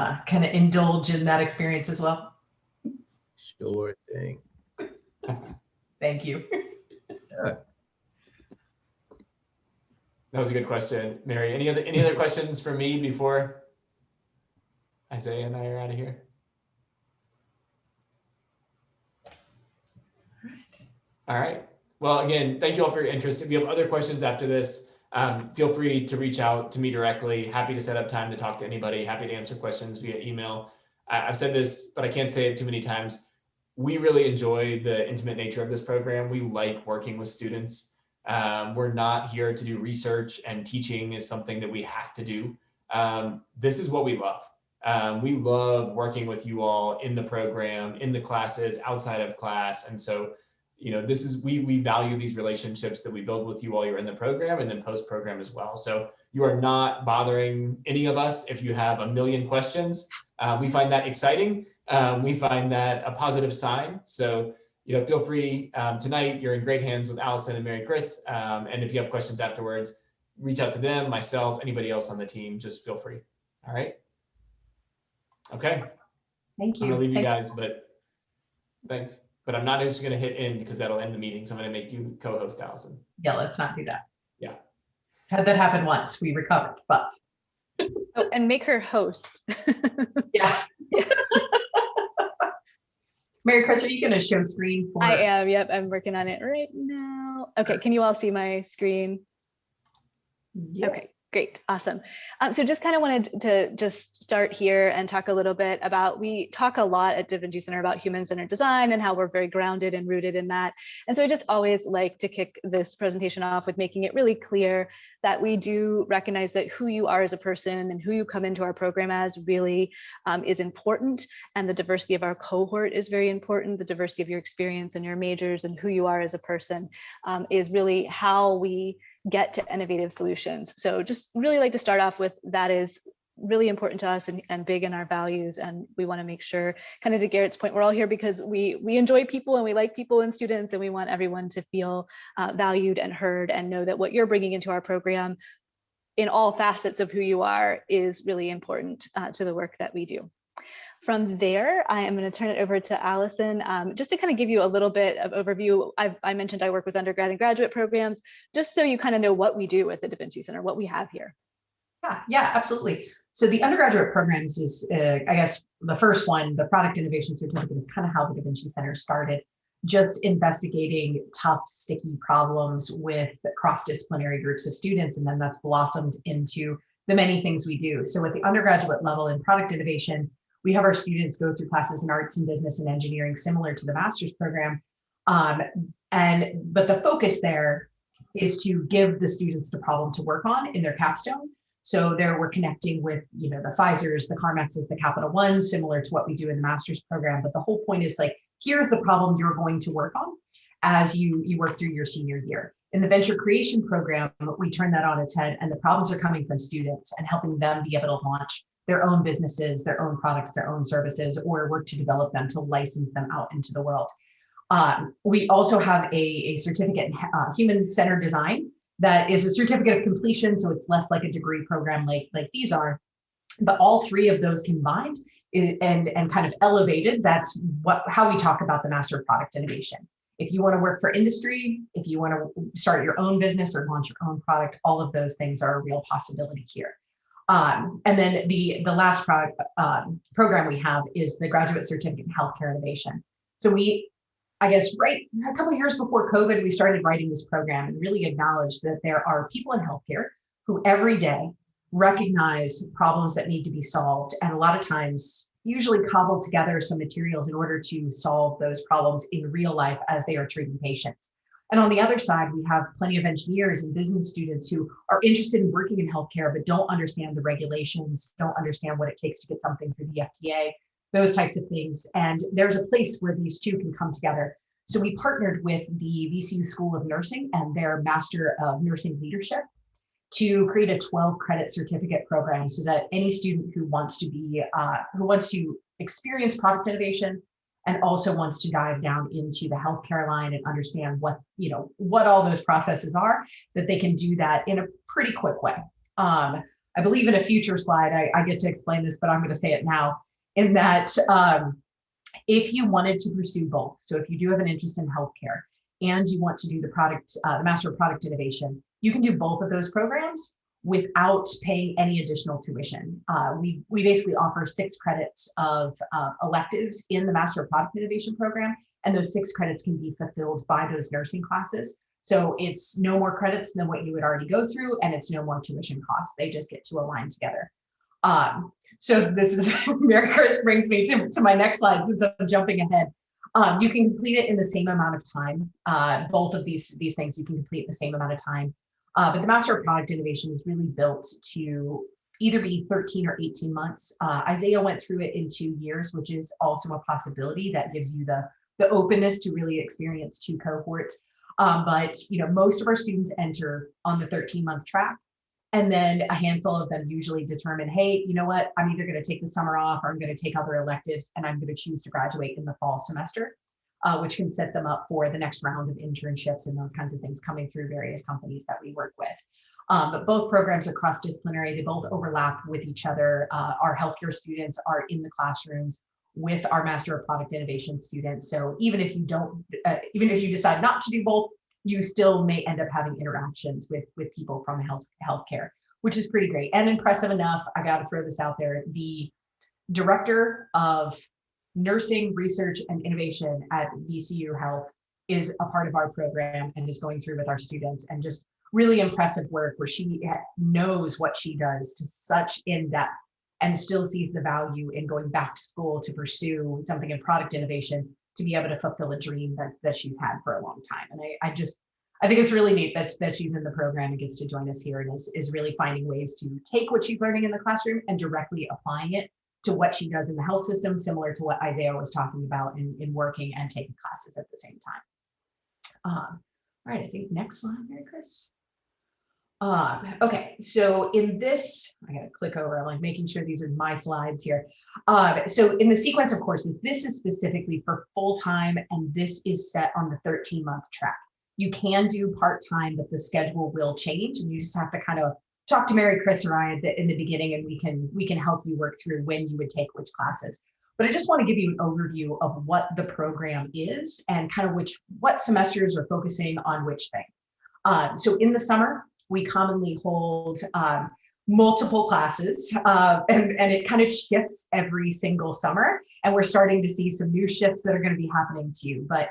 indulge in that experience as well? Sure thing. Thank you. Yeah. That was a good question, Mary. Any other questions for me before Isaiah and I are out of here? All right. Well, again, thank you all for your interest. If you have other questions after this, feel free to reach out to me directly. Happy to set up time to talk to anybody. Happy to answer questions via email. I've said this, but I can't say it too many times. We really enjoy the intimate nature of this program. We like working with students. We're not here to do research, and teaching is something that we have to do. This is what we love. We love working with you all in the program, in the classes, outside of class. And so, we value these relationships that we build with you while you're in the program and then post-program as well. So you are not bothering any of us if you have a million questions. We find that exciting. We find that a positive sign. So, feel free. Tonight, you're in great hands with Allison and Mary Chris. And if you have questions afterwards, reach out to them, myself, anybody else on the team, just feel free. All right. Okay. Thank you. I'm gonna leave you guys, but thanks. But I'm not just gonna hit end because that'll end the meeting. So I'm gonna make you co-host, Allison. Yeah, let's not do that. Yeah. Had that happen once, we recovered, but. Oh, and make her host. Yeah. Mary Chris, are you gonna show screen for? I am, yep, I'm working on it right now. Okay, can you all see my screen? Yeah. Okay. Great, awesome. So just kind of wanted to just start here and talk a little bit about, we talk a lot at davinci Center about human-centered design and how we're very grounded and rooted in that. And so I just always like to kick this presentation off with making it really clear that we do recognize that who you are as a person and who you come into our program as really is important. And the diversity of our cohort is very important. The diversity of your experience and your majors and who you are as a person is really how we get to innovative solutions. So just really like to start off with that is really important to us and big in our values. And we want to make sure, kind of to Garrett's point, we're all here because we enjoy people and we like people and students, and we want everyone to feel valued and heard and know that what you're bringing into our program in all facets of who you are is really important to the work that we do. From there, I am going to turn it over to Allison, just to kind of give you a little bit of overview. I mentioned I work with undergrad and graduate programs, just so you kind of know what we do at the davinci Center, what we have here. Yeah, absolutely. So the undergraduate programs is, I guess, the first one, the product innovation certificate, is kind of how the davinci Center started, just investigating tough, sticky problems with cross-disciplinary groups of students, and then that's blossomed into the many things we do. So at the undergraduate level in product innovation, we have our students go through classes in arts and business and engineering, similar to the master's program. But the focus there is to give the students the problem to work on in their capstone. So there we're connecting with, you know, the Pfizers, the CarMaxes, the Capital Ones, similar to what we do in the master's program. But the whole point is like, here's the problem you're going to work on as you work through your senior year. In the venture creation program, we turn that on its head, and the problems are coming from students and helping them be able to launch their own businesses, their own products, their own services, or work to develop them to license them out into the world. We also have a certificate in human-centered design that is a certificate of completion, so it's less like a degree program like these are. But all three of those combined and kind of elevated, that's how we talk about the Master of Product Innovation. If you want to work for industry, if you want to start your own business or launch your own product, all of those things are a real possibility here. And then the last program we have is the Graduate Certificate in Healthcare Innovation. So I guess a couple of years before COVID, we started writing this program and really acknowledged that there are people in healthcare who every day recognize problems that need to be solved, and a lot of times usually cobble together some materials in order to solve those problems in real life as they are treating patients. And on the other side, we have plenty of engineers and business students who are interested in working in healthcare, but don't understand the regulations, don't understand what it takes to get something through the FDA, those types of things. And there's a place where these two can come together. So we partnered with the VCU School of Nursing and their Master of Nursing Leadership to create a 12-credit certificate program so that any student who wants to experience product innovation and also wants to dive down into the healthcare line and understand what all those processes are, that they can do that in a pretty quick way. I believe in a future slide, I get to explain this, but I'm going to say it now, in that if you wanted to pursue both, so if you do have an interest in healthcare and you want to do the Master of Product Innovation, you can do both of those programs without paying any additional tuition. We basically offer 6 credits of electives in the Master of Product Innovation program, and those 6 credits can be fulfilled by those nursing classes. So it's no more credits than what you would already go through, and it's no more tuition costs. They just get to align together. So this is, Mary Chris brings me to my next slide since I'm jumping ahead. You can complete it in the same amount of time. Both of these things you can complete in the same amount of time. But the Master of Product Innovation is really built to either be 13 or 18 months. Isaiah went through it in 2 years, which is also a possibility that gives you the openness to really experience 2 cohorts. But most of our students enter on the 13-month track. And then a handful of them usually determine, hey, you know what, I'm either going to take the summer off or I'm going to take other electives and I'm going to choose to graduate in the fall semester, which can set them up for the next round of internships and those kinds of things coming through various companies that we work with. But both programs are cross-disciplinary. They both overlap with each other. Our healthcare students are in the classrooms with our Master of Product Innovation students. So even if you decide not to do both, you still may end up having interactions with people from healthcare, which is pretty great and impressive enough. I got to throw this out there. The director of nursing research and innovation at VCU Health is a part of our program and is going through with our students, and just really impressive work where she knows what she does to such in-depth and still sees the value in going back to school to pursue something in product innovation to be able to fulfill a dream that she's had for a long time. And I think it's really neat that she's in the program and gets to join us here and is really finding ways to take what she's learning in the classroom and directly applying it to what she does in the health system, similar to what Isaiah was talking about in working and taking classes at the same time. All right, I think next slide, Mary Chris. Okay, so in this, I gotta click over, I'm like making sure these are my slides here. So in the sequence of courses, this is specifically for full-time, and this is set on the 13-month track. You can do part-time, but the schedule will change, and you just have to kind of talk to Mary Chris or I in the beginning, and we can help you work through when you would take which classes. But I just want to give you an overview of what the program is and kind of what semesters are focusing on which thing. So in the summer, we commonly hold multiple classes, and it kind of shifts every single summer. And we're starting to see some new shifts that are going to be happening too. But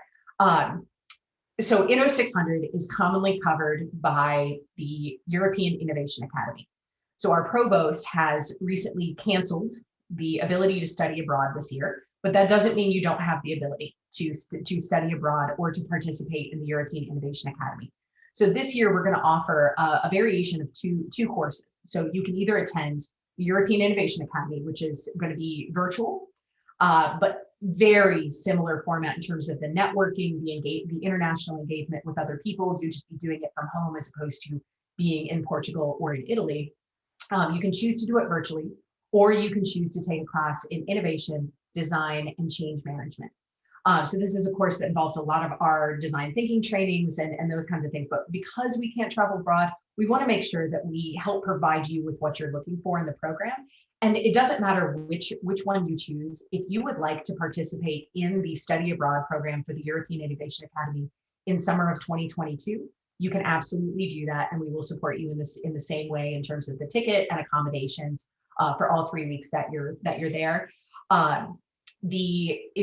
so Inno 600 is commonly covered by the European Innovation Academy. So our provost has recently canceled the ability to study abroad this year, but that doesn't mean you don't have the ability to study abroad or to participate in the European Innovation Academy. So this year, we're going to offer a variation of two courses. So you can either attend the European Innovation Academy, which is going to be virtual, but very similar format in terms of the networking, the international engagement with other people. You just be doing it from home as opposed to being in Portugal or in Italy. You can choose to do it virtually, or you can choose to take a class in innovation, design, and change management. So this is a course that involves a lot of our design thinking trainings and those kinds of things. But because we can't travel abroad, we want to make sure that we help provide you with what you're looking for in the program. And it doesn't matter which one you choose. If you would like to participate in the study abroad program for the European Innovation Academy in summer of 2022, you can absolutely do that. And we will support you in the same way in terms of the ticket and accommodations for all 3 weeks that you're there.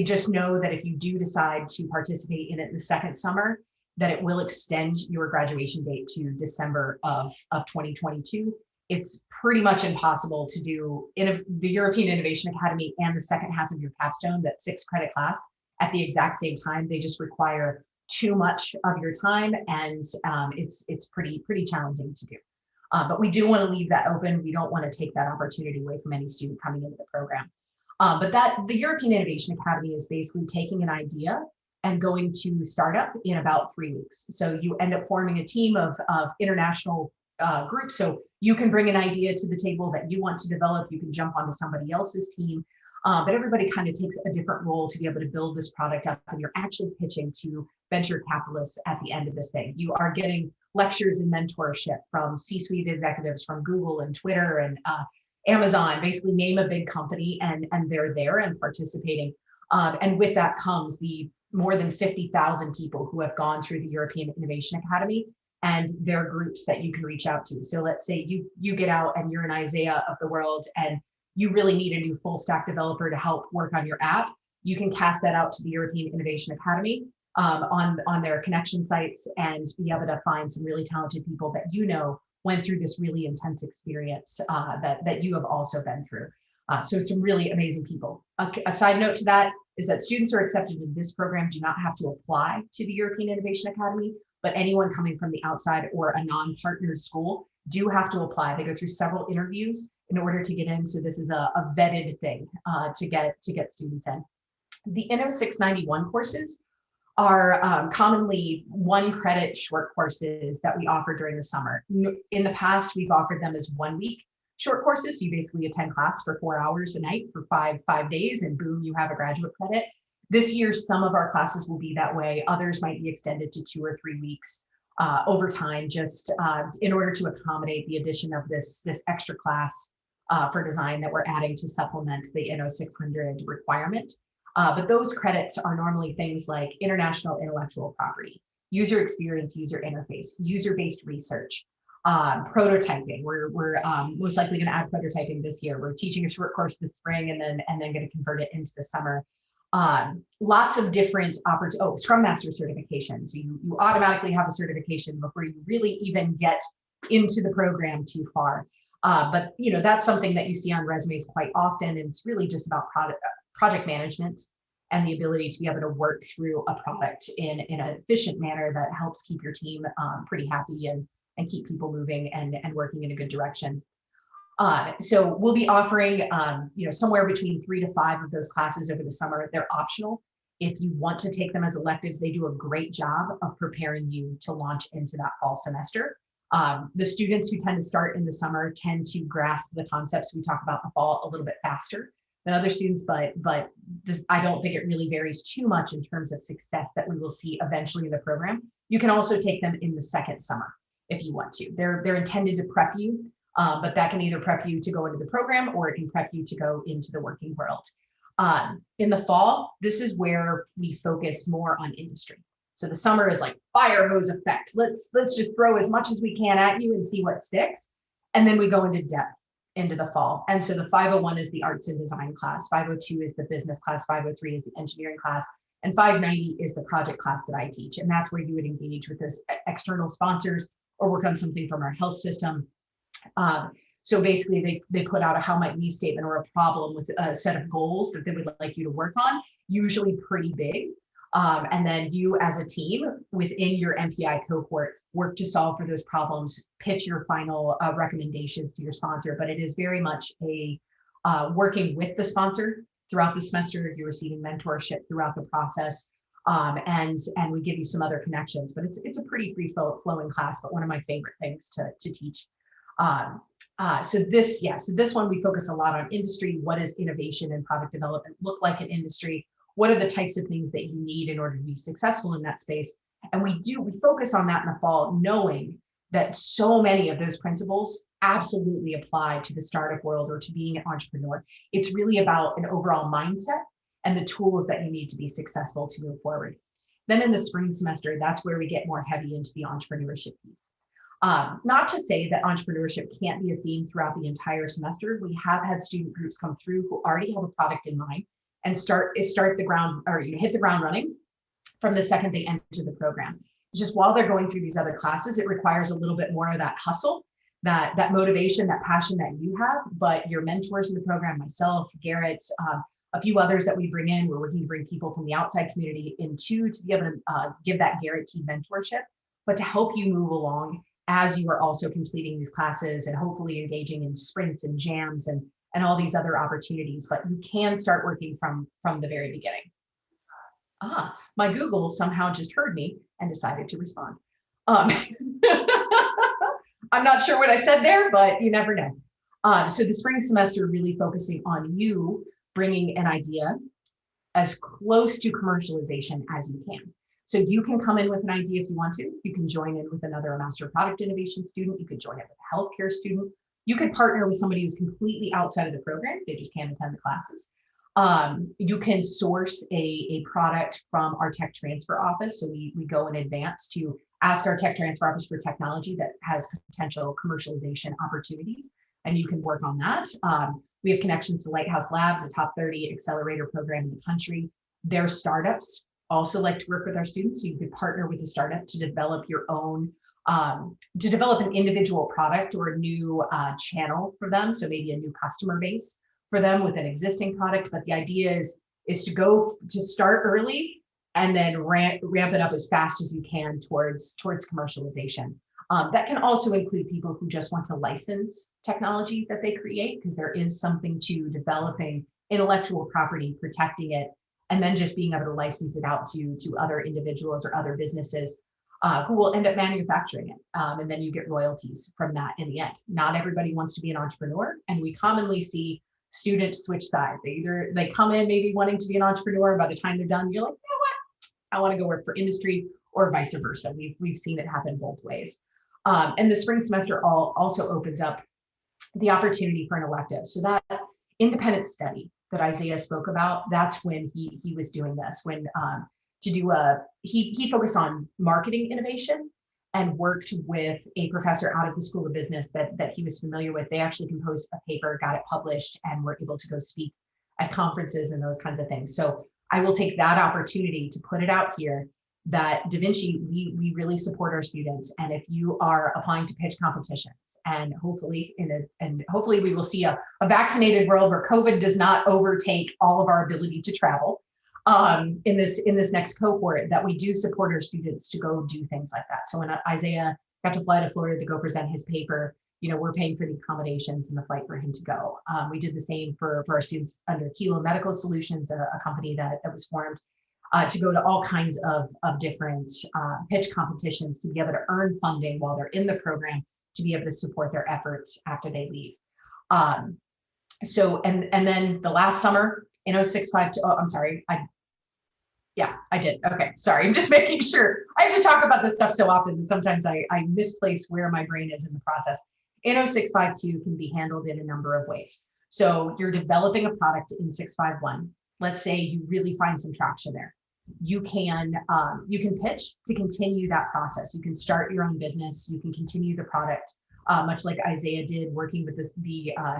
Just know that if you do decide to participate in it the second summer, that it will extend your graduation date to December of 2022. It's pretty much impossible to do in the European Innovation Academy and the second half of your capstone, that 6-credit class, at the exact same time. They just require too much of your time, and it's pretty challenging to do. But we do want to leave that open. We don't want to take that opportunity away from any student coming into the program. But the European Innovation Academy is basically taking an idea and going to startup in about 3 weeks. So you end up forming a team of international groups. So you can bring an idea to the table that you want to develop. You can jump onto somebody else's team. But everybody kind of takes a different role to be able to build this product up. And you're actually pitching to venture capitalists at the end of this thing. You are getting lectures and mentorship from C-suite executives from Google and Twitter and Amazon. Basically name a big company and they're there and participating. And with that comes the more than 50,000 people who have gone through the European Innovation Academy and their groups that you can reach out to. So let's say you get out and you're an Isaiah of the world and you really need a new full stack developer to help work on your app. You can cast that out to the European Innovation Academy on their connection sites and be able to find some really talented people that went through this really intense experience that you have also been through. So some really amazing people. A side note to that is that students who are accepted in this program do not have to apply to the European Innovation Academy, but anyone coming from the outside or a non-partnered school do have to apply. They go through several interviews in order to get in. So this is a vetted thing to get students in. The Inno 691 courses are commonly 1-credit short courses that we offer during the summer. In the past, we've offered them as 1 week short courses. You basically attend class for 4 hours a night for five days, and boom, you have a graduate credit. This year, some of our classes will be that way. Others might be extended to 2 or 3 weeks over time, just in order to accommodate the addition of this extra class for design that we're adding to supplement the Inno 600 requirement. But those credits are normally things like international intellectual property, user experience, user interface, user-based research, prototyping. We're most likely going to add prototyping this year. We're teaching a short course this spring and then going to convert it into the summer. Lots of different Scrum Master certification. So you automatically have a certification before you really even get into the program too far. But that's something that you see on resumes quite often. And it's really just about project management and the ability to be able to work through a product in an efficient manner that helps keep your team pretty happy and keep people moving and working in a good direction. So we'll be offering somewhere between 3 to 5 of those classes over the summer. They're optional. If you want to take them as electives, they do a great job of preparing you to launch into that fall semester. The students who tend to start in the summer tend to grasp the concepts we talk about in the fall a little bit faster than other students, but I don't think it really varies too much in terms of success that we will see eventually in the program. You can also take them in the second summer if you want to. They're intended to prep you, but that can either prep you to go into the program or it can prep you to go into the working world. In the fall, this is where we focus more on industry. So the summer is like fire hose effect. Let's just throw as much as we can at you and see what sticks. And then we go into depth into the fall. And so the 501 is the arts and design class. 502 is the business class. 503 is the engineering class. And 590 is the project class that I teach. And that's where you would engage with those external sponsors or work on something from our health system. So basically they put out a how might we statement or a problem with a set of goals that they would like you to work on, usually pretty big. And then you as a team within your MPI cohort work to solve for those problems, pitch your final recommendations to your sponsor. But it is very much a working with the sponsor throughout the semester. You're receiving mentorship throughout the process. And we give you some other connections, but it's a pretty free flowing class, but one of my favorite things to teach. So this one, we focus a lot on industry. What does innovation and product development look like in industry? What are the types of things that you need in order to be successful in that space? And we focus on that in the fall, knowing that so many of those principles absolutely apply to the startup world or to being an entrepreneur. It's really about an overall mindset and the tools that you need to be successful to move forward. Then in the spring semester, that's where we get more heavy into the entrepreneurship piece. Not to say that entrepreneurship can't be a theme throughout the entire semester. We have had student groups come through who already have a product in mind and hit the ground running from the second they enter the program. It's just while they're going through these other classes, it requires a little bit more of that hustle, that motivation, that passion that you have. But your mentors in the program, myself, Garrett, a few others that we bring in, we're working to bring people from the outside community in too, to be able to give that guaranteed mentorship, but to help you move along as you are also completing these classes and hopefully engaging in sprints and jams and all these other opportunities. But you can start working from the very beginning. My Google somehow just heard me and decided to respond. I'm not sure what I said there, but you never know. So the spring semester really focusing on you bringing an idea as close to commercialization as you can. So you can come in with an idea if you want to. You can join in with another Master of Product Innovation student. You could join in with a healthcare student. You could partner with somebody who's completely outside of the program. They just can't attend the classes. You can source a product from our tech transfer office. So we go in advance to ask our tech transfer office for technology that has potential commercialization opportunities, and you can work on that. We have connections to Lighthouse Labs, a top 30 accelerator program in the country. Their startups also like to work with our students. So you could partner with a startup to develop your own, to develop an individual product or a new channel for them. So maybe a new customer base for them with an existing product. But the idea is to start early and then ramp it up as fast as you can towards commercialization. That can also include people who just want to license technology that they create, because there is something to developing intellectual property, protecting it, and then just being able to license it out to other individuals or other businesses who will end up manufacturing it. And then you get royalties from that in the end. Not everybody wants to be an entrepreneur, and we commonly see students switch sides. They come in maybe wanting to be an entrepreneur. By the time they're done, you're like, you know what? I want to go work for industry, or vice versa. We've seen it happen both ways. And the spring semester also opens up the opportunity for an elective. So that independent study that Isaiah spoke about, that's when he was doing this, when he focused on marketing innovation and worked with a professor out of the School of Business that he was familiar with. They actually composed a paper, got it published, and were able to go speak at conferences and those kinds of things. So I will take that opportunity to put it out here that davinci, we really support our students. And if you are applying to pitch competitions, and hopefully we will see a vaccinated world where COVID does not overtake all of our ability to travel in this next cohort, that we do support our students to go do things like that. So when Isaiah got to fly to Florida to go present his paper, we're paying for the accommodations and the flight for him to go. We did the same for our students under Kilo Medical Solutions, a company that was formed to go to all kinds of different pitch competitions to be able to earn funding while they're in the program, to be able to support their efforts after they leave. And then the last summer in 0652, I'm sorry, I did. Okay, sorry, I'm just making sure. I have to talk about this stuff so often that sometimes I misplace where my brain is in the process. In 0652 can be handled in a number of ways. So you're developing a product in 651. Let's say you really find some traction there. You can pitch to continue that process. You can start your own business. You can continue the product, much like Isaiah did, working with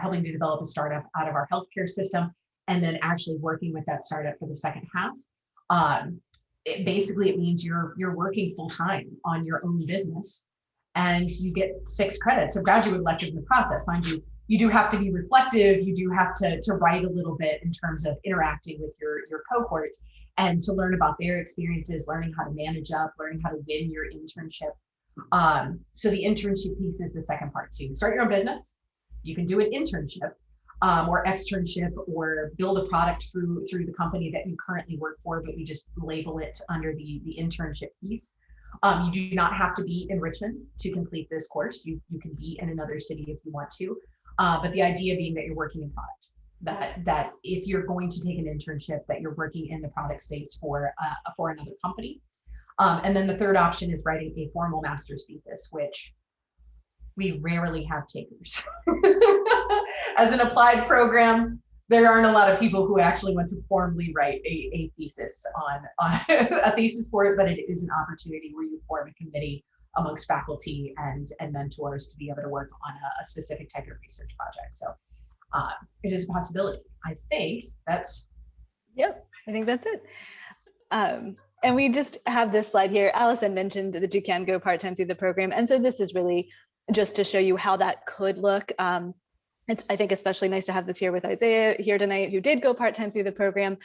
helping to develop a startup out of our healthcare system, and then actually working with that startup for the second half. It means you're working full time on your own business, and you get 6 credits of graduate elective in the process. Mind you, you do have to be reflective. You do have to write a little bit in terms of interacting with your cohort. and to learn about their experiences, learning how to manage up, learning how to win your internship. So the internship piece is the second part. So you can start your own business, you can do an internship or externship, or build a product through the company that you currently work for, but we just label it under the internship piece. You do not have to be in Richmond to complete this course. You can be in another city if you want to. But the idea being that you're working in product, that if you're going to take an internship, that you're working in the product space for another company. And then the third option is writing a formal master's thesis, which we rarely have takers. As an applied program, there aren't a lot of people who actually want to formally write a thesis on a thesis for it, but it is an opportunity where you form a committee amongst faculty and mentors to be able to work on a specific type of research project. So it is a possibility. I think that's. Yep, I think that's it. And we just have this slide here. Allison mentioned that you can go part-time through the program. And so this is really just to show you how that could look. It's, I think, especially nice to have this here with Isaiah here tonight, who did go part-time through the program.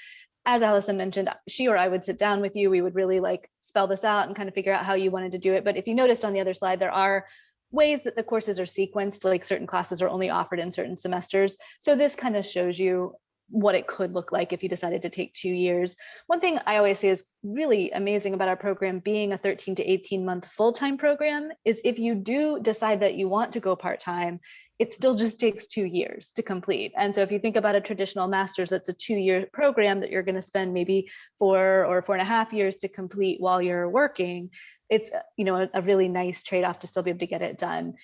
As Allison mentioned, she or I would sit down with you. We would really like spell this out and kind of figure out how you wanted to do it. But if you noticed on the other slide, there are ways that the courses are sequenced, like certain classes are only offered in certain semesters. So this kind of shows you what it could look like if you decided to take 2 years. One thing I always say is really amazing about our program being a 13 to 18 month full-time program is if you do decide that you want to go part-time, it still just takes 2 years to complete. And so if you think about a traditional master's, that's a 2-year program that you're going to spend maybe 4 or 4.5 years to complete while you're working. It's, you know, a really nice trade-off to still be able to get it done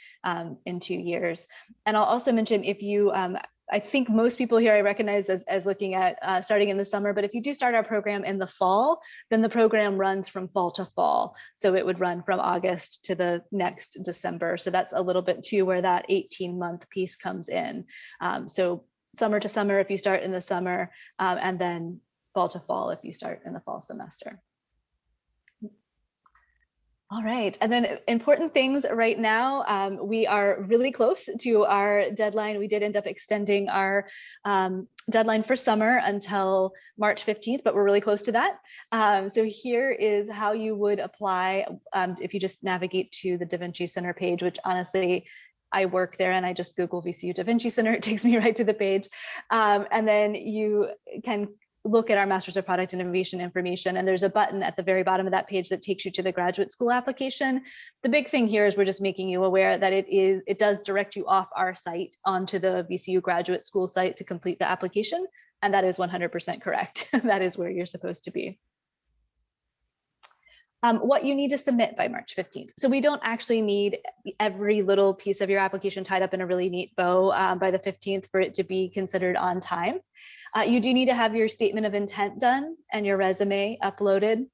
in 2 years. And I'll also mention, if you, I think most people here I recognize as looking at starting in the summer, but if you do start our program in the fall, then the program runs from fall to fall. So it would run from August to the next December. So that's a little bit too where that 18-month piece comes in. So summer to summer if you start in the summer, and then fall to fall if you start in the fall semester. All right, and then important things right now, we are really close to our deadline. We did end up extending our deadline for summer until March 15th, but we're really close to that. So here is how you would apply if you just navigate to the davinci Center page, which honestly, I work there and I just Google VCU davinci Center, it takes me right to the page. And then you can look at our Masters of Product Innovation information, and there's a button at the very bottom of that page that takes you to the graduate school application. The big thing here is we're just making you aware that it does direct you off our site onto the VCU graduate school site to complete the application, and that is 100% correct. That is where you're supposed to be. What you need to submit by March 15th. So we don't actually need every little piece of your application tied up in a really neat bow by the 15th for it to be considered on time. You do need to have your statement of intent done and your resume uploaded.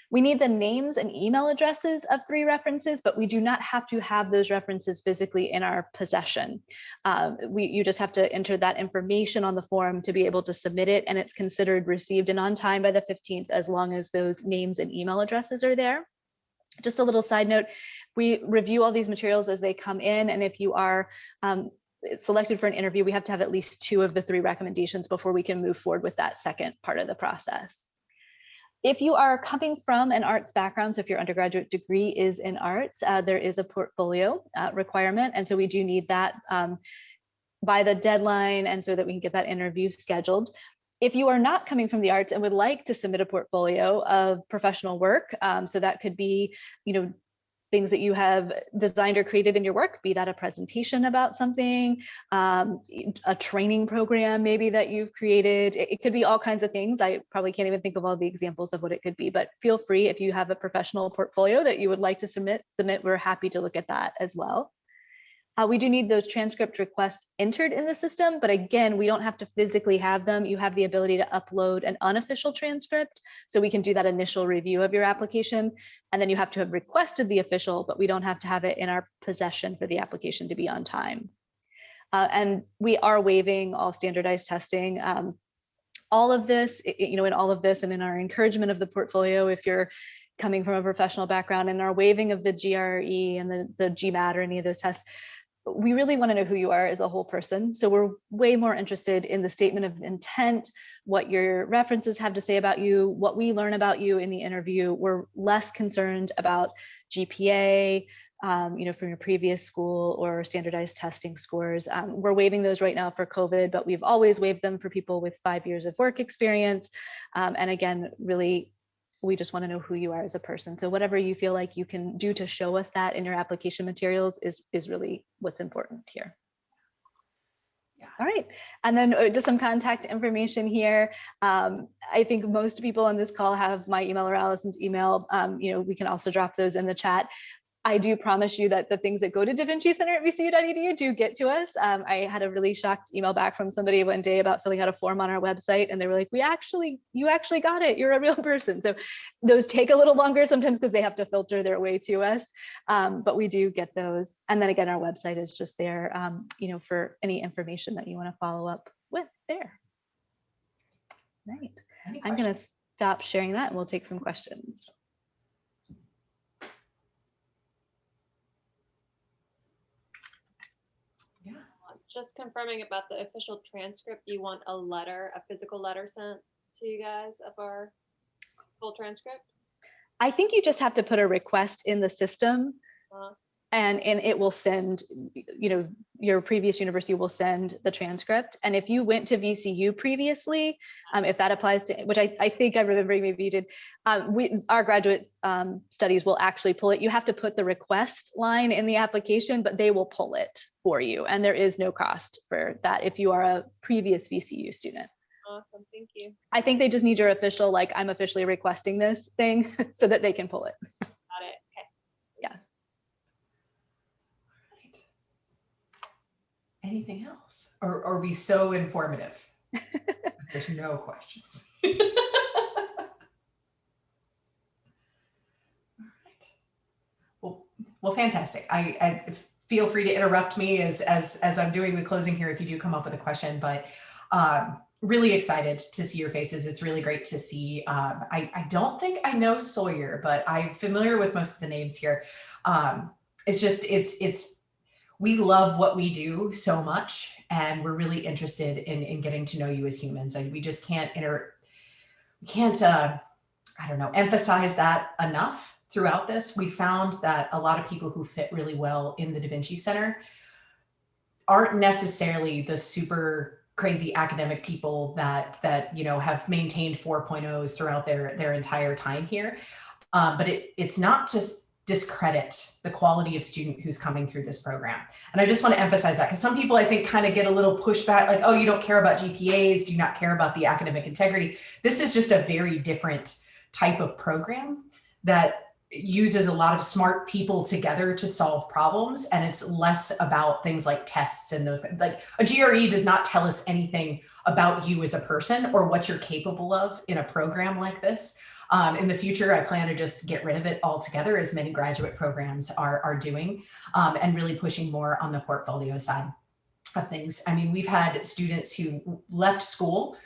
We need the names and email addresses of 3 references, but we do not have to have those references physically in our possession. You just have to enter that information on the form to be able to submit it, and it's considered received and on time by the 15th as long as those names and email addresses are there. Just a little side note, we review all these materials as they come in, and if you are selected for an interview, we have to have at least 2 of the 3 recommendations before we can move forward with that second part of the process. If you are coming from an arts background, so if your undergraduate degree is in arts, there is a portfolio requirement. And so we do need that by the deadline, and so that we can get that interview scheduled. If you are not coming from the arts and would like to submit a portfolio of professional work, so that could be, you know, things that you have designed or created in your work, be that a presentation about something, a training program maybe that you've created. It could be all kinds of things. I probably can't even think of all the examples of what it could be, but feel free, if you have a professional portfolio that you would like to submit, we're happy to look at that as well. We do need those transcript requests entered in the system, but again, we don't have to physically have them. You have the ability to upload an unofficial transcript, so we can do that initial review of your application, and then you have to have requested the official, but we don't have to have it in our possession for the application to be on time. And we are waiving all standardized testing. All of this, you know, in all of this and in our encouragement of the portfolio, if you're coming from a professional background, and our waiving of the GRE and the GMAT or any of those tests, we really want to know who you are as a whole person. So we're way more interested in the statement of intent, what your references have to say about you, what we learn about you in the interview. We're less concerned about GPA, from your previous school or standardized testing scores. We're waiving those right now for COVID, but we've always waived them for people with 5 years of work experience. And again, really, we just want to know who you are as a person. So whatever you feel like you can do to show us that in your application materials is really what's important here. Yeah. All right, and then just some contact information here. I think most people on this call have my email or Allison's email. We can also drop those in the chat. I do promise you that the things that go to davinci center at vcu.edu do get to us. I had a really shocked email back from somebody one day about filling out a form on our website, and they were like, you actually got it. You're a real person. So those take a little longer sometimes because they have to filter their way to us, but we do get those. And then again, our website is just there, for any information that you want to follow up with there. Right. I'm going to stop sharing that and we'll take some questions. Just confirming about the official transcript, you want a physical letter sent to you guys of our full transcript? I think you just have to put a request in the system, and it will send, your previous university will send the transcript. And if you went to VCU previously, if that applies to, which I think I remember maybe you did, our graduate studies will actually pull it. You have to put the request line in the application, but they will pull it for you. And there is no cost for that if you are a previous VCU student. Awesome, thank you. I think they just need your official, like, I'm officially requesting this thing so that they can pull it. Got it, okay. Yeah. Anything else? Or are we so informative? There's no questions. All right. Well, fantastic. I feel free to interrupt me as I'm doing the closing here if you do come up with a question, but really excited to see your faces. It's really great to see. I don't think I know Sawyer, but I'm familiar with most of the names here. We love what we do so much, and we're really interested in getting to know you as humans. And we just can't emphasize that enough throughout this. We found that a lot of people who fit really well in the Da Vinci Center aren't necessarily the super crazy academic people that have maintained 4.0s throughout their entire time here. But it's not just discredit the quality of student who's coming through this program. And I just want to emphasize that, because some people I think kind of get a little pushback, like, oh, you don't care about GPAs, do you not care about the academic integrity? This is just a very different type of program that uses a lot of smart people together to solve problems. And it's less about things like tests and those, like a GRE does not tell us anything about you as a person or what you're capable of in a program like this. In the future, I plan to just get rid of it altogether, as many graduate programs are doing, and really pushing more on the portfolio side of things. I mean, we've had students who left school,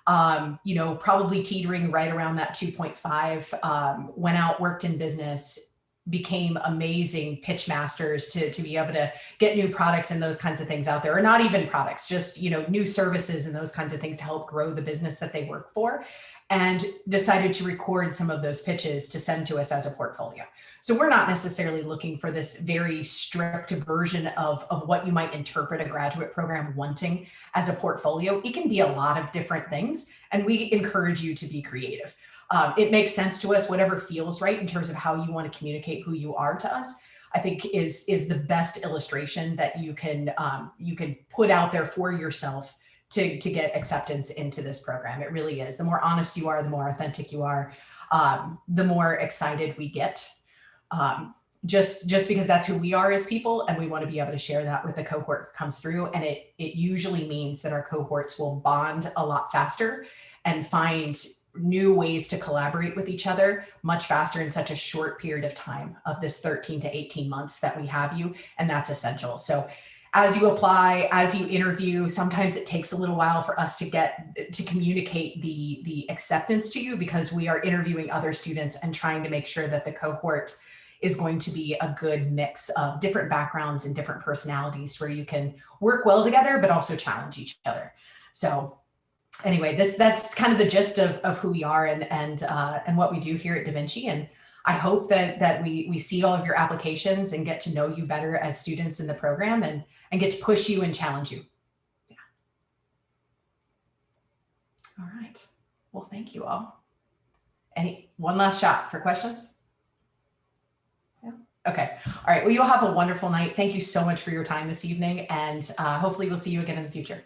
probably teetering right around that 2.5, went out, worked in business, became amazing pitch masters to be able to get new products and those kinds of things out there, or not even products, just, new services and those kinds of things to help grow the business that they work for, and decided to record some of those pitches to send to us as a portfolio. So we're not necessarily looking for this very strict version of what you might interpret a graduate program wanting as a portfolio. It can be a lot of different things, and we encourage you to be creative. It makes sense to us, whatever feels right in terms of how you want to communicate who you are to us, I think is the best illustration that you can put out there for yourself to get acceptance into this program. It really is. The more honest you are, the more authentic you are, the more excited we get. Just because that's who we are as people, and we want to be able to share that with the cohort who comes through. And it usually means that our cohorts will bond a lot faster and find new ways to collaborate with each other much faster in such a short period of time of this 13 to 18 months that we have you. And that's essential. So as you apply, as you interview, sometimes it takes a little while for us to communicate the acceptance to you, because we are interviewing other students and trying to make sure that the cohort is going to be a good mix of different backgrounds and different personalities where you can work well together, but also challenge each other. So anyway, that's kind of the gist of who we are and what we do here at DaVinci. And I hope that we see all of your applications and get to know you better as students in the program and get to push you and challenge you. Yeah. All right. Well, thank you all. One last shot for questions? Yeah. Okay. All right. Well, you all have a wonderful night. Thank you so much for your time this evening, and hopefully we'll see you again in the future.